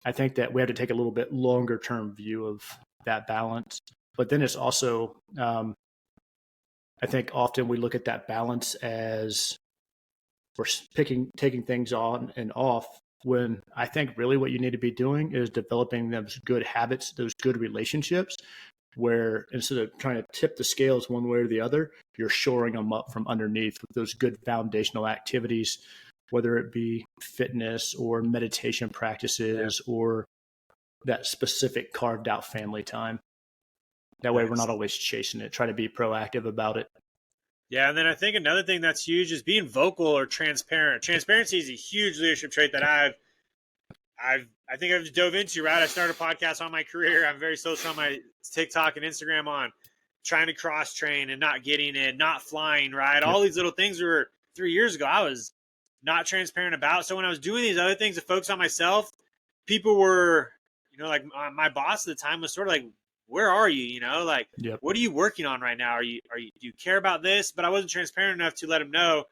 I think that we have to take a little bit longer term view of that balance. But then it's also, I think often we look at that balance as we're taking things on and off, when I think really what you need to be doing is developing those good habits, those good relationships, where instead of trying to tip the scales one way or the other, you're shoring them up from underneath with those good foundational activities, whether it be fitness or meditation practices or that specific carved out family time. That way we're not always chasing it. Try to be proactive about it.
Yeah, and then I think another thing that's huge is being vocal or transparent. Transparency is a huge leadership trait that I think I've dove into, right? I started a podcast on my career. I'm very social on my TikTok and Instagram on trying to cross train and not getting it, not flying, right? All these little things were 3 years ago I was not transparent about. So when I was doing these other things to focus on myself, people were, like my boss at the time was sort of like, where are you? What are you working on right now? Do you care about this? But I wasn't transparent enough to let him know.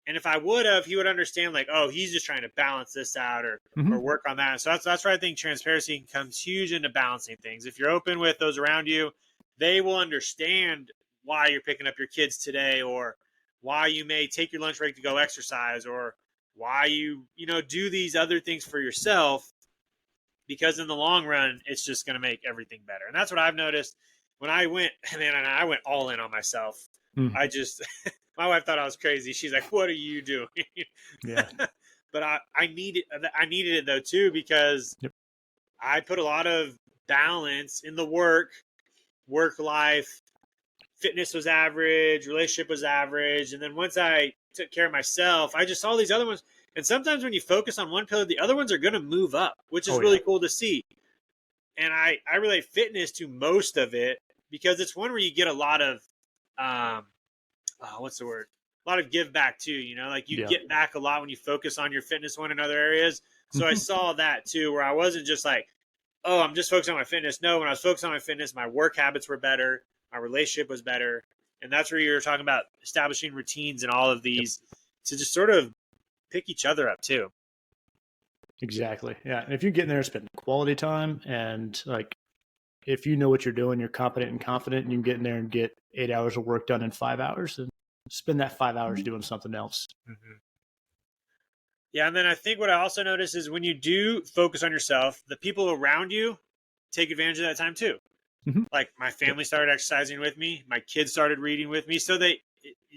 And if I would have, he would understand like, oh, he's just trying to balance this out or work on that. So that's where I think transparency becomes huge into balancing things. If you're open with those around you, they will understand why you're picking up your kids today, or why you may take your lunch break to go exercise, or why you do these other things for yourself. Because in the long run, it's just going to make everything better. And that's what I've noticed when I went all in on myself. I just, my wife thought I was crazy. She's like, what are you doing?
Yeah.
But I needed it though too, because I put a lot of balance in the work life. Fitness was average, relationship was average. And then once I took care of myself, I just saw these other ones. And sometimes when you focus on one pillar, the other ones are going to move up, which is really cool to see. And I relate fitness to most of it because it's one where you get a lot of, what's the word? A lot of give back too, like you get back a lot when you focus on your fitness one in other areas. So I saw that too, where I wasn't just like, oh, I'm just focused on my fitness. No, when I was focused on my fitness, my work habits were better. My relationship was better. And that's where you're talking about establishing routines and all of these to just sort of pick each other up too.
Exactly. Yeah. And if you get in there and spend quality time, and like, if you know what you're doing, you're competent and confident, and you can get in there and get 8 hours of work done in 5 hours, and spend that 5 hours doing something else.
Yeah. And then I think what I also notice is when you do focus on yourself, the people around you take advantage of that time too. Like my family started exercising with me. My kids started reading with me. So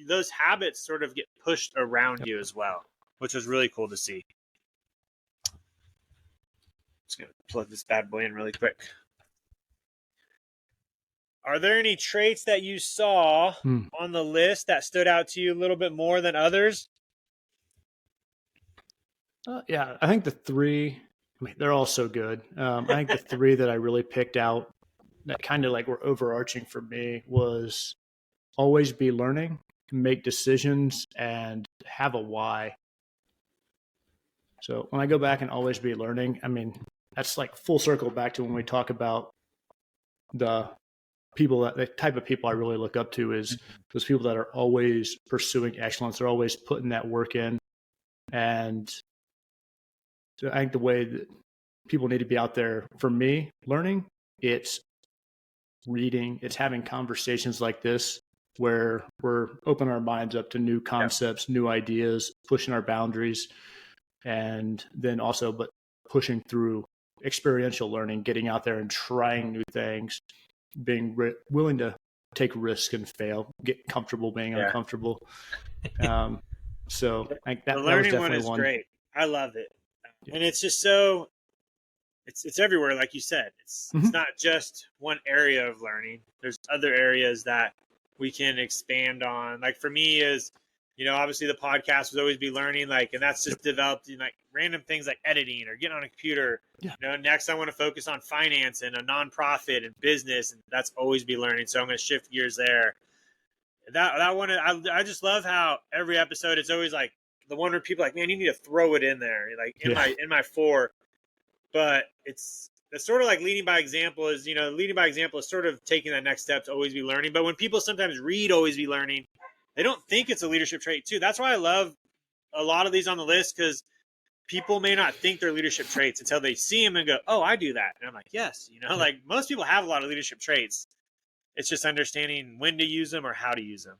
those habits sort of get pushed around you as well, which was really cool to see. Just going to plug this bad boy in really quick. Are there any traits that you saw on the list that stood out to you a little bit more than others?
Yeah, I think the three, they're all so good. I think the three that I really picked out that kind of like were overarching for me was always be learning, make decisions, and have a why. So when I go back and always be learning, that's like full circle back to when we talk about the the type of people I really look up to is those people that are always pursuing excellence. They're always putting that work in. And so I think the way that people need to be out there, for me, learning, it's reading, it's having conversations like this where we're opening our minds up to new concepts, new ideas, pushing our boundaries, and then also, but pushing through experiential learning, getting out there and trying new things, being willing to take risks and fail, get comfortable being uncomfortable. So I think that
the
was
learning
definitely
one is
one.
great. I love it. And it's just so, it's everywhere, like you said. It's not just one area of learning. There's other areas that we can expand on. Like for me is, obviously the podcast would always be learning, like, and that's just developed in like random things like editing or getting on a computer. Next I want to focus on finance and a nonprofit and business, and that's always be learning. So I'm going to shift gears there. That one, I just love how every episode it's always like the one where people are like, man, you need to throw it in there, like in my 4. But it's sort of like leading by example is, leading by example is sort of taking that next step to always be learning. But when people sometimes read always be learning, they don't think it's a leadership trait too. That's why I love a lot of these on the list, because people may not think they're leadership traits until they see them and go, oh, I do that. And I'm like, yes, like most people have a lot of leadership traits. It's just understanding when to use them or how to use them.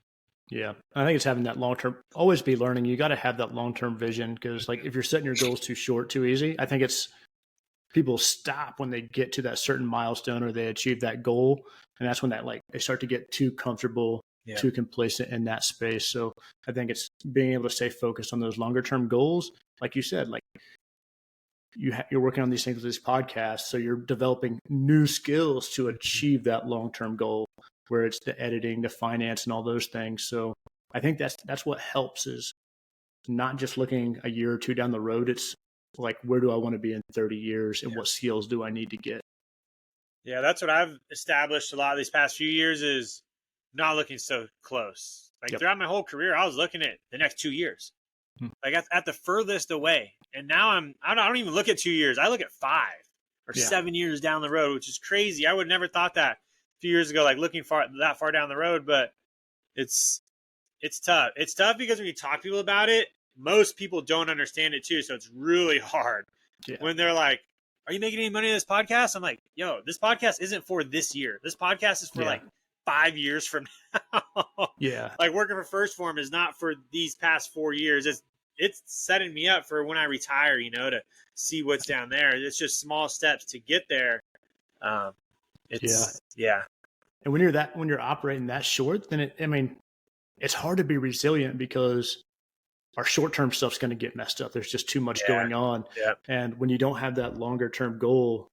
Yeah. I think it's having that long-term, always be learning. You got to have that long-term vision, because like if you're setting your goals too short, too easy, I think it's people stop when they get to that certain milestone or they achieve that goal. And that's when they start to get too comfortable, too complacent in that space. So I think it's being able to stay focused on those longer-term goals. Like you said, like you're working on these things with this podcast. So you're developing new skills to achieve that long-term goal, where it's the editing, the finance, and all those things. So I think that's what helps, is not just looking a year or two down the road. It's like, where do I want to be in 30 years and what skills do I need to get?
Yeah, that's what I've established a lot of these past few years, is not looking so close. Like throughout my whole career, I was looking at the next 2 years, like at the furthest away. And now I don't even look at 2 years. I look at 5 or 7 years down the road, which is crazy. I would never thought that a few years ago, like looking that far down the road. But it's tough. It's tough because when you talk to people about it, most people don't understand it too. So it's really hard when they're like, are you making any money on this podcast? I'm like, yo, this podcast isn't for this year. This podcast is for like 5 years from now. Like working for First Form is not for these past 4 years. It's setting me up for when I retire, to see what's down there. It's just small steps to get there. And
when you're operating that short, then it's hard to be resilient, because our short-term stuff's going to get messed up. There's just too much going on. And when you don't have that longer-term goal,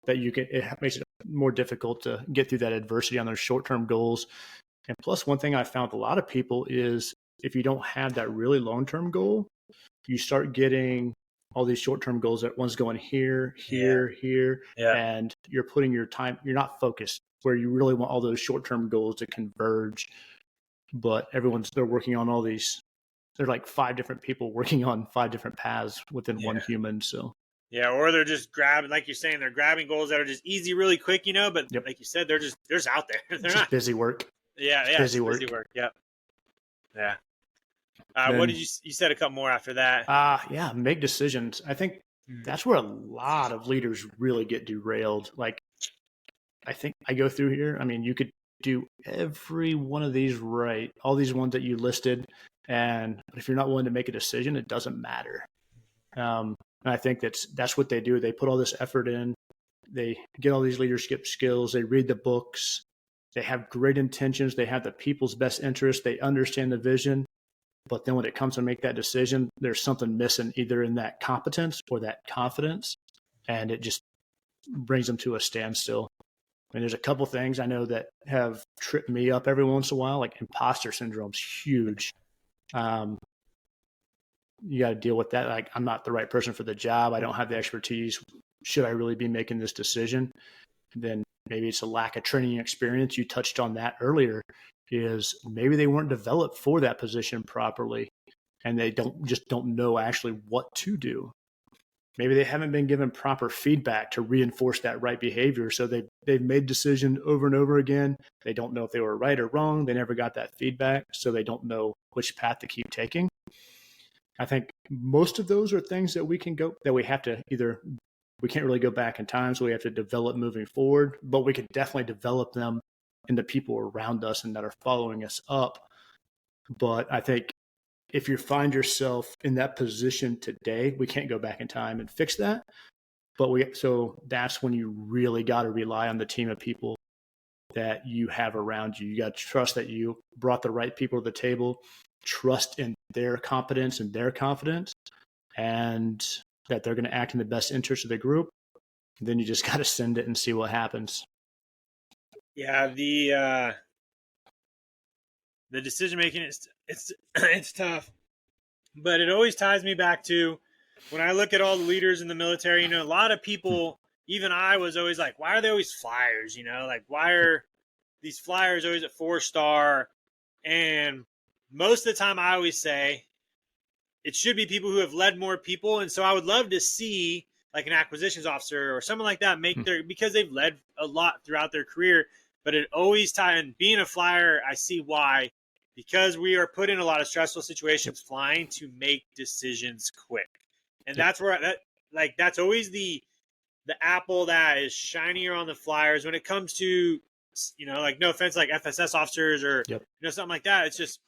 it makes it more difficult to get through that adversity on those short-term goals. And plus, one thing I found with a lot of people is, if you don't have that really long-term goal, you start getting all these short-term goals that one's going here, and you're putting your time, you're not focused where you really want all those short-term goals to converge. But they're working on all these, they're like 5 different people working on 5 different paths within one human. So
or they're just grabbing, like you're saying, they're grabbing goals that are just easy, really quick, but like you said, they're just out there. They're
just
not
busy work.
Busy work. Yep. Yeah. What did you said a couple more after that?
Make decisions. I think that's where a lot of leaders really get derailed. Like, I think I go through here. You could do every one of these right, all these ones that you listed, but if you're not willing to make a decision, it doesn't matter. And I think that's what they do. They put all this effort in. They get all these leadership skills. They read the books. They have great intentions. They have the people's best interest. They understand the vision. But then when it comes to make that decision, there's something missing, either in that competence or that confidence, and it just brings them to a standstill. There's a couple things I know that have tripped me up every once in a while, like imposter syndrome's huge. You got to deal with that. Like, I'm not the right person for the job. I don't have the expertise. Should I really be making this decision? Then maybe it's a lack of training and experience. You touched on that earlier, is maybe they weren't developed for that position properly, and they don't know actually what to do. maybe they haven't been given proper feedback to reinforce that right behavior. So they've made decisions over and over again. They don't know if they were right or wrong. They never got that feedback, so they don't know which path to keep taking. I think most of those are things that we have to either, we can't really go back in time, so we have to develop moving forward, but we can definitely develop them in the people around us and that are following us up. But I think if you find yourself in that position today, we can't go back in time and fix that. So that's when you really got to rely on the team of people that you have around you. You got to trust that you brought the right people to the table, trust in their competence and their confidence, and that they're going to act in the best interest of the group. Then you just got to send it and see what happens.
Yeah, the decision making it's tough, but it always ties me back to when I look at all the leaders in the military. A lot of people, even I was always like, why are they always flyers? Like, why are these flyers always at 4-star? And most of the time, I always say it should be people who have led more people. And so I would love to see like an acquisitions officer or someone like that because they've led a lot throughout their career. But it always ties, and being a flyer, I see why, because we are put in a lot of stressful situations flying to make decisions quick. And that's where that's always the apple that is shinier on the flyers when it comes to, like, no offense, like FSS officers or, something like that. It's just,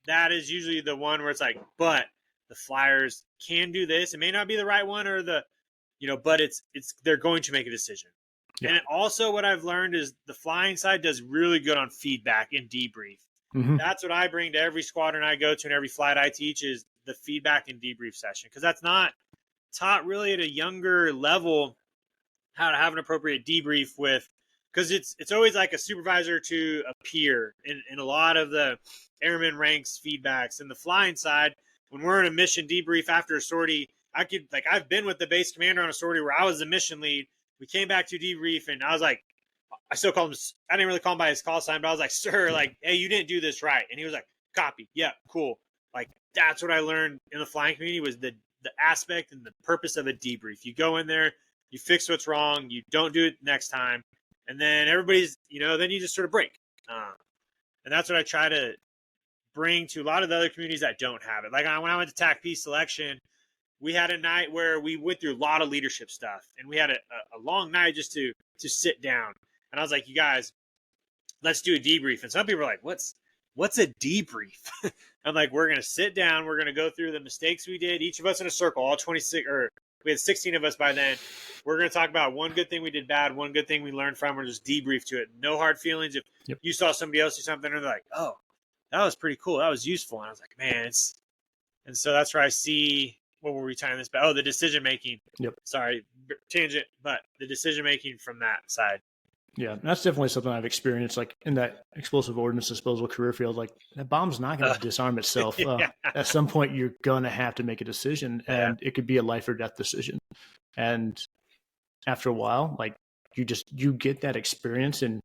that is usually the one where it's like, but the flyers can do this. It may not be the right one or but they're going to make a decision. Yeah. And also what I've learned is the flying side does really good on feedback and debrief. Mm-hmm. That's what I bring to every squadron I go to and every flight I teach is the feedback and debrief session. Because that's not taught really at a younger level, how to have an appropriate debrief with, because it's always like a supervisor to a peer in a lot of the airman ranks feedbacks. And the flying side, when we're in a mission debrief after a sortie, I've been with the base commander on a sortie where I was the mission lead. We came back to debrief and I was like, I still called him, I didn't really call him by his call sign, but I was like, sir, like, hey, you didn't do this right. And he was like, copy. Yeah, cool. Like, that's what I learned in the flying community was the aspect and the purpose of a debrief. You go in there, you fix what's wrong, you don't do it next time. And then everybody's, then you just sort of break. And that's what I try to bring to a lot of the other communities that don't have it. Like when I went to TAC P selection, we had a night where we went through a lot of leadership stuff. And we had a long night just to sit down. And I was like, you guys, let's do a debrief. And some people are like, what's a debrief? I'm like, we're going to sit down. We're going to go through the mistakes we did. Each of us in a circle, all 26, or we had 16 of us by then. We're going to talk about one good thing we did bad, one good thing we learned from, or just debrief to it. No hard feelings. If you saw somebody else do something and they're like, oh, that was pretty cool. That was useful. And I was like, man, and so that's where I see, what were we tying this back? Oh, the decision-making. Sorry, tangent, but the decision-making from that side.
Yeah, that's definitely something I've experienced, like in that explosive ordnance disposal career field. Like that bomb's not going to disarm itself. At some point, you're going to have to make a decision, and it could be a life or death decision. And after a while, like you get that experience, and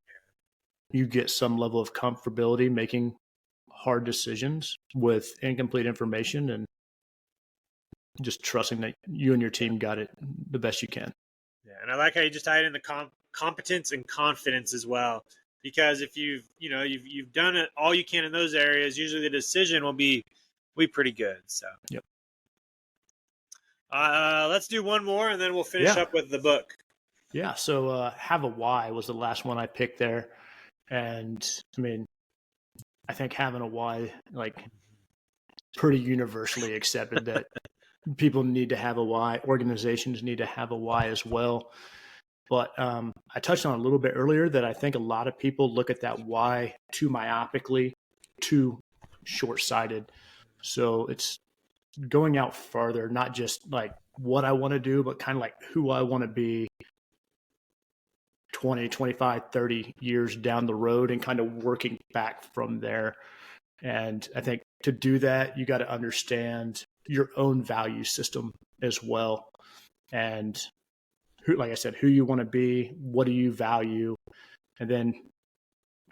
you get some level of comfortability making hard decisions with incomplete information, and just trusting that you and your team got it the best you can.
Yeah, and I like how you just tied in the competence and confidence as well, because if you've done it all you can in those areas, usually the decision will be pretty good. So let's do one more and then we'll finish up with the book.
So have a why was the last one I picked there. And I mean, I think having a why, like, pretty universally accepted that people need to have a why. Organizations need to have a why as well. But I touched on a little bit earlier that I think a lot of people look at that why too myopically, too short-sighted. So it's going out farther, not just like what I want to do, but kind of like who I want to be 20, 25, 30 years down the road and kind of working back from there. And I think to do that, you got to understand your own value system as well. And like I said, who you want to be, what do you value? And then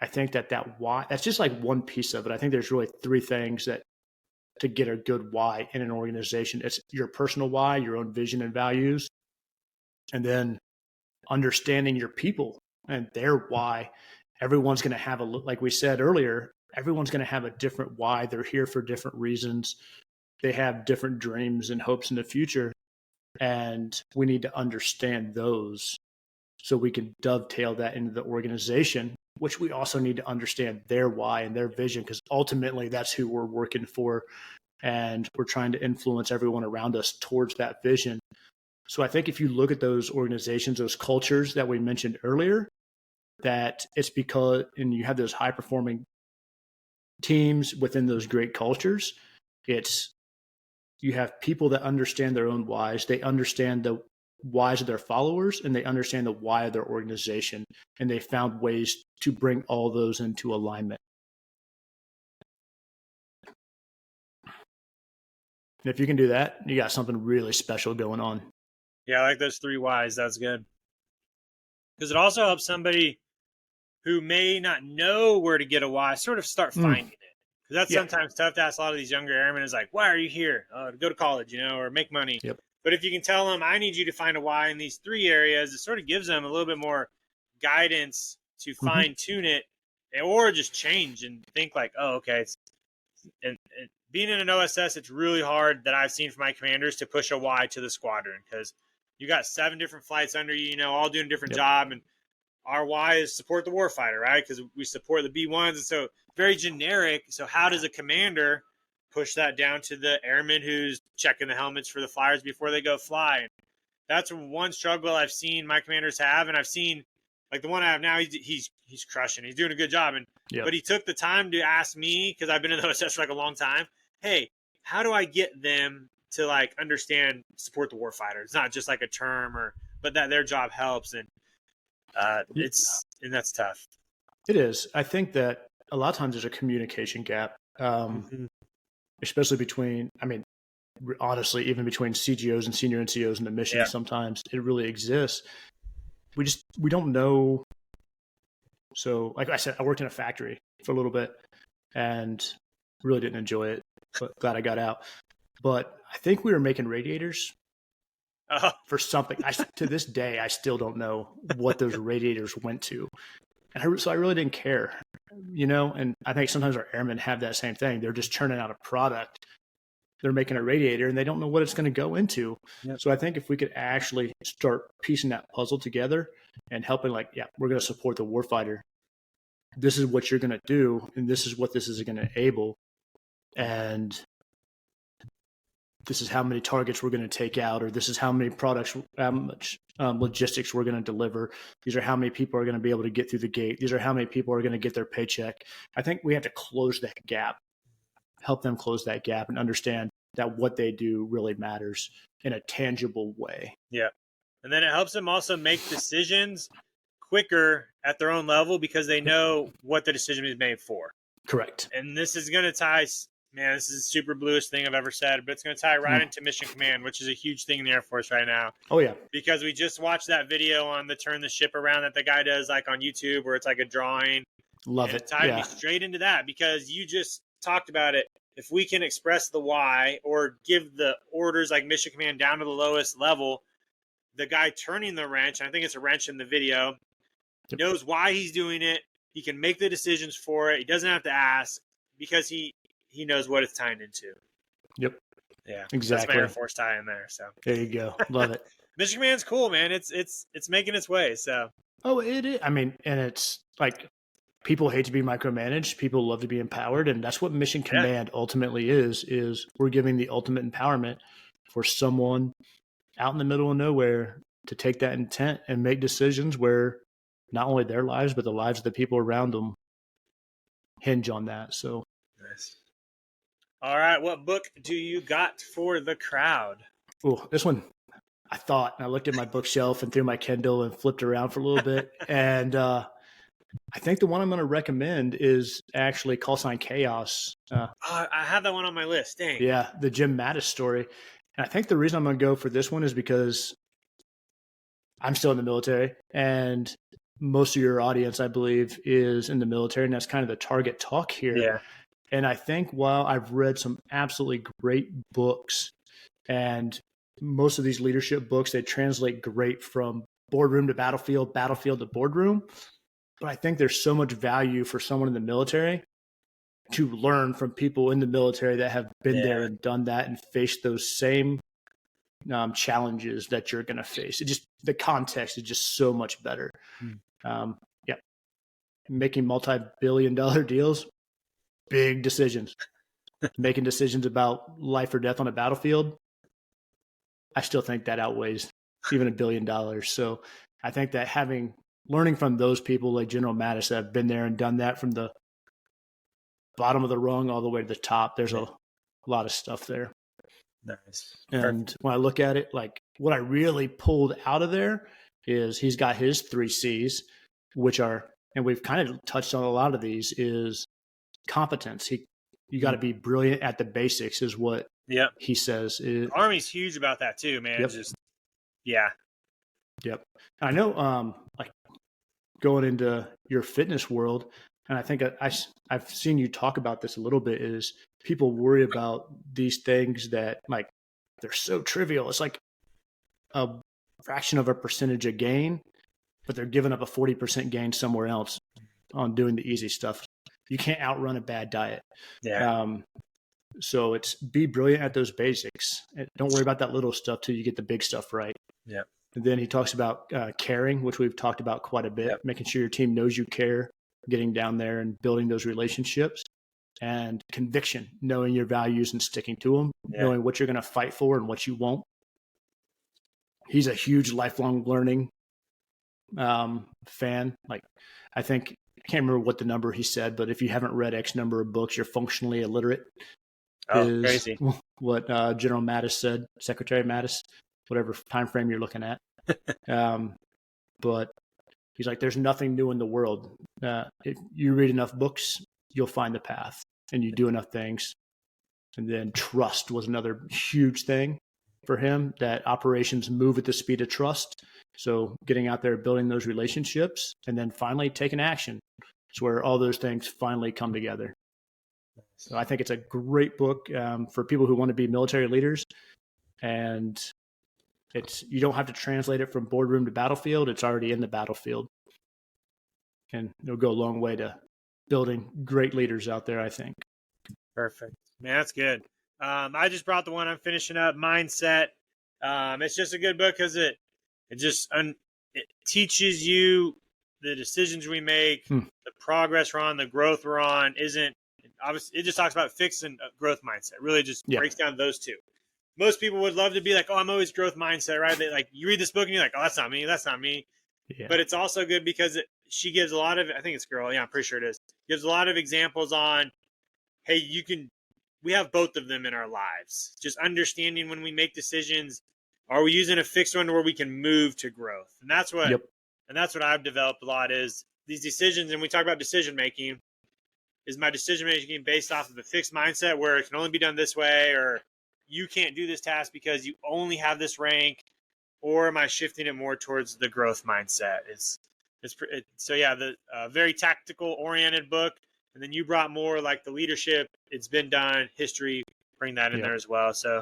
I think that why, that's just like one piece of it. I think there's really three things that to get a good why in an organization. It's your personal why, your own vision and values, and then understanding your people and their why. Everyone's going to have like we said earlier, everyone's going to have a different why. They're here for different reasons. They have different dreams and hopes in the future. And we need to understand those so we can dovetail that into the organization, which we also need to understand their why and their vision, because ultimately that's who we're working for. And we're trying to influence everyone around us towards that vision. So I think if you look at those organizations, those cultures that we mentioned earlier, that it's because, and you have those high performing teams within those great cultures, it's, you have people that understand their own whys. They understand the whys of their followers, and they understand the why of their organization. And they found ways to bring all those into alignment. And if you can do that, you got something really special going on.
Yeah, I like those 3 whys. That's good. Because it also helps somebody who may not know where to get a why sort of start finding it. Because that's sometimes tough to ask a lot of these younger airmen is like, why are you here? To go to college, or make money.
Yep.
But if you can tell them, I need you to find a why in these 3 areas, it sort of gives them a little bit more guidance to fine tune it, or just change and think like, oh, okay. And being in an OSS, it's really hard that I've seen from my commanders to push a why to the squadron, because you got 7 different flights under you, all doing a different job. And our why is support the warfighter, right? Because we support the B1s. And so very generic. So how does a commander push that down to the airman who's checking the helmets for the flyers before they go fly? And that's one struggle I've seen my commanders have. And I've seen, like the one I have now, he's crushing. He's doing a good job. And but he took the time to ask me, because I've been in the OSS for like a long time, hey, how do I get them to like understand support the warfighter? It's not just like a term, but that their job helps. And that's tough.
It is. I think that a lot of times there's a communication gap, especially between, honestly, even between CGOs and senior NCOs in the mission. Sometimes it really exists. We don't know. So like I said, I worked in a factory for a little bit and really didn't enjoy it, but glad I got out. But I think we were making radiators for something. To this day, I still don't know what those radiators went to. And so I really didn't care, and I think sometimes our airmen have that same thing. They're just churning out a product. They're making a radiator and they don't know what it's going to go into. Yep. So I think if we could actually start piecing that puzzle together and helping, like, we're going to support the warfighter. This is what you're going to do, and this is what this is going to enable. And this is how many targets we're going to take out, or this is how many products, how much logistics we're going to deliver. These are how many people are going to be able to get through the gate. These are how many people are going to get their paycheck. I think we have to close that gap, help them close that gap, and understand that what they do really matters in a tangible way.
Yeah. And then it helps them also make decisions quicker at their own level, because they know what the decision is made for.
Correct.
And this is going to tie, man, this is the super bluest thing I've ever said, but it's going to tie right into mission command, which is a huge thing in the Air Force right now.
Oh, yeah.
Because we just watched that video on the turn the ship around that the guy does, like on YouTube, where it's like a drawing.
Love it.
It tied me straight into that, because you just talked about it. If we can express the why, or give the orders like mission command down to the lowest level, the guy turning the wrench, I think it's a wrench in the video, knows why he's doing it. He can make the decisions for it. He doesn't have to ask, because he knows what it's tying into.
Yep.
Yeah.
Exactly.
That's my Air Force tie in there. So
there you go. Love it.
Mission command's cool, man. It's making its way. So
it is. And it's like, people hate to be micromanaged. People love to be empowered. And that's what mission command ultimately is we're giving the ultimate empowerment for someone out in the middle of nowhere to take that intent and make decisions where not only their lives, but the lives of the people around them hinge on that. So
nice. All right. What book do you got for the crowd?
Oh, this one, I looked at my bookshelf and through my Kindle and flipped around for a little bit. And I think the one I'm going to recommend is actually Callsign Chaos.
I have that one on my list. Dang.
Yeah, the Jim Mattis story. And I think the reason I'm going to go for this one is because I'm still in the military, and most of your audience, I believe, is in the military, and that's kind of the target talk here.
Yeah.
And I think while I've read some absolutely great books, and most of these leadership books, they translate great from boardroom to battlefield, battlefield to boardroom. But I think there's so much value for someone in the military to learn from people in the military that have been there and done that and faced those same challenges that you're going to face. The context is just so much better. Yeah, making multi-billion-dollar deals, big decisions. Making decisions about life or death on a battlefield, I still think that outweighs even $1 billion. So I think that learning from those people like General Mattis that have been there and done that from the bottom of the rung all the way to the top, there's a lot of stuff there.
Nice.
And
Perfect.
when I look at it, like what I really pulled out of there is he's got his 3 C's, which are, and we've kind of touched on a lot of these, is competence. You got to be brilliant at the basics is what he says.
Army's huge about that too, man.
Yep. I know, like going into your fitness world, and I think I've seen you talk about this a little bit, is people worry about these things that like they're so trivial. It's like a fraction of a percentage of gain, but they're giving up a 40% gain somewhere else on doing the easy stuff. You can't outrun a bad diet. So it's be brilliant at those basics. Don't worry about that little stuff till you get the big stuff right.
Yeah.
And then he talks about caring, which we've talked about quite a bit, making sure your team knows you care, getting down there and building those relationships, and conviction, knowing your values and sticking to them, knowing what you're going to fight for and what you won't. He's a huge lifelong learning fan. Like, I can't remember what the number he said, but if you haven't read X number of books, you're functionally illiterate.
Oh, crazy.
What General Mattis said, Secretary Mattis, whatever time frame you're looking at. But he's like, there's nothing new in the world. If you read enough books, you'll find the path, and you do enough things. And then trust was another huge thing for him, that operations move at the speed of trust. So getting out there, building those relationships, and then finally taking action. It's where all those things finally come together. So I think it's a great book for people who want to be military leaders. And you don't have to translate it from boardroom to battlefield. It's already in the battlefield. And it'll go a long way to building great leaders out there, I think.
Perfect. Man, that's good. I just brought the one I'm finishing up, Mindset. It's just a good book because it teaches you the decisions we make, the progress we're on, the growth we're on isn't obviously. It just talks about fixing a growth mindset. It really just breaks down those two. Most people would love to be like, oh, I'm always growth mindset, right? They, like, you read this book and you're like, oh, that's not me. That's not me. Yeah. But it's also good because she gives a lot of, I think it's girl. Yeah, I'm pretty sure it is. Gives a lot of examples on, hey, we have both of them in our lives. Just understanding when we make decisions, are we using a fixed one where we can move to growth? And that's what, and that's what I've developed a lot is these decisions. And we talk about decision making. Is my decision making based off of a fixed mindset where it can only be done this way, or you can't do this task because you only have this rank, or am I shifting it more towards the growth mindset? So yeah, the very tactical oriented book. And then you brought more like the leadership, it's been done, history, bring that in there as well. So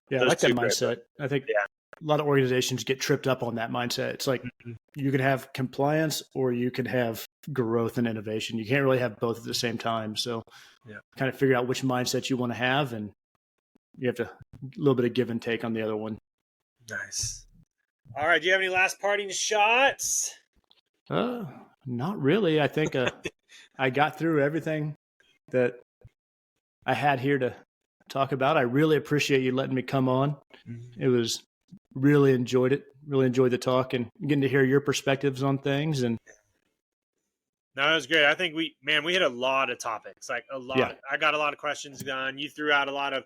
yeah, I like that mindset. I think a lot of organizations get tripped up on that mindset. It's like you can have compliance or you can have growth and innovation. You can't really have both at the same time. So kind of figure out which mindset you want to have, and you have a little bit of give and take on the other one.
Nice. All right. Do you have any last parting shots?
Not really. I think I got through everything that I had here to talk about. I really appreciate you letting me come on. It was really enjoyed it. Really enjoyed the talk and getting to hear your perspectives on things. And
no, it was great. I think we hit a lot of topics, like a lot. Yeah. I got a lot of questions done. You threw out a lot of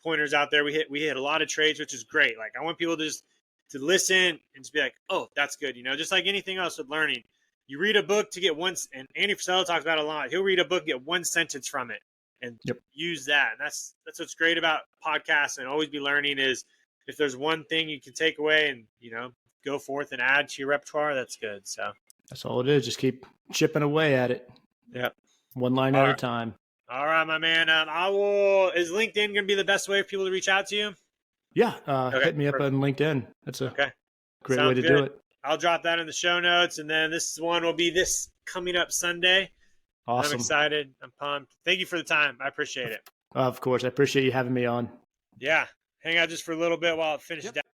pointers out there. We hit a lot of trades, which is great. Like, I want people to listen and just be like, oh, that's good. Just like anything else with learning, you read a book to get one, and Andy Frisella talks about it a lot. He'll read a book, get one sentence from it and use that. And that's what's great about podcasts and always be learning is if there's one thing you can take away and, go forth and add to your repertoire, that's good. So
that's all it is. Just keep chipping away at it.
Yep.
One line at a time.
All right, my man. I will. Is LinkedIn going to be the best way for people to reach out to you?
Yeah,
Okay,
hit me up
perfect.
on LinkedIn. That's a
Okay,
great way
sounds
to
good.
do it.
I'll drop that in the show notes, and then this one will be this coming up Sunday. I'm
Awesome.
excited. I'm pumped. Thank you for the time. I appreciate it.
Of course, I appreciate you having me on.
Yeah, hang out just for a little bit while it finishes.
Yep.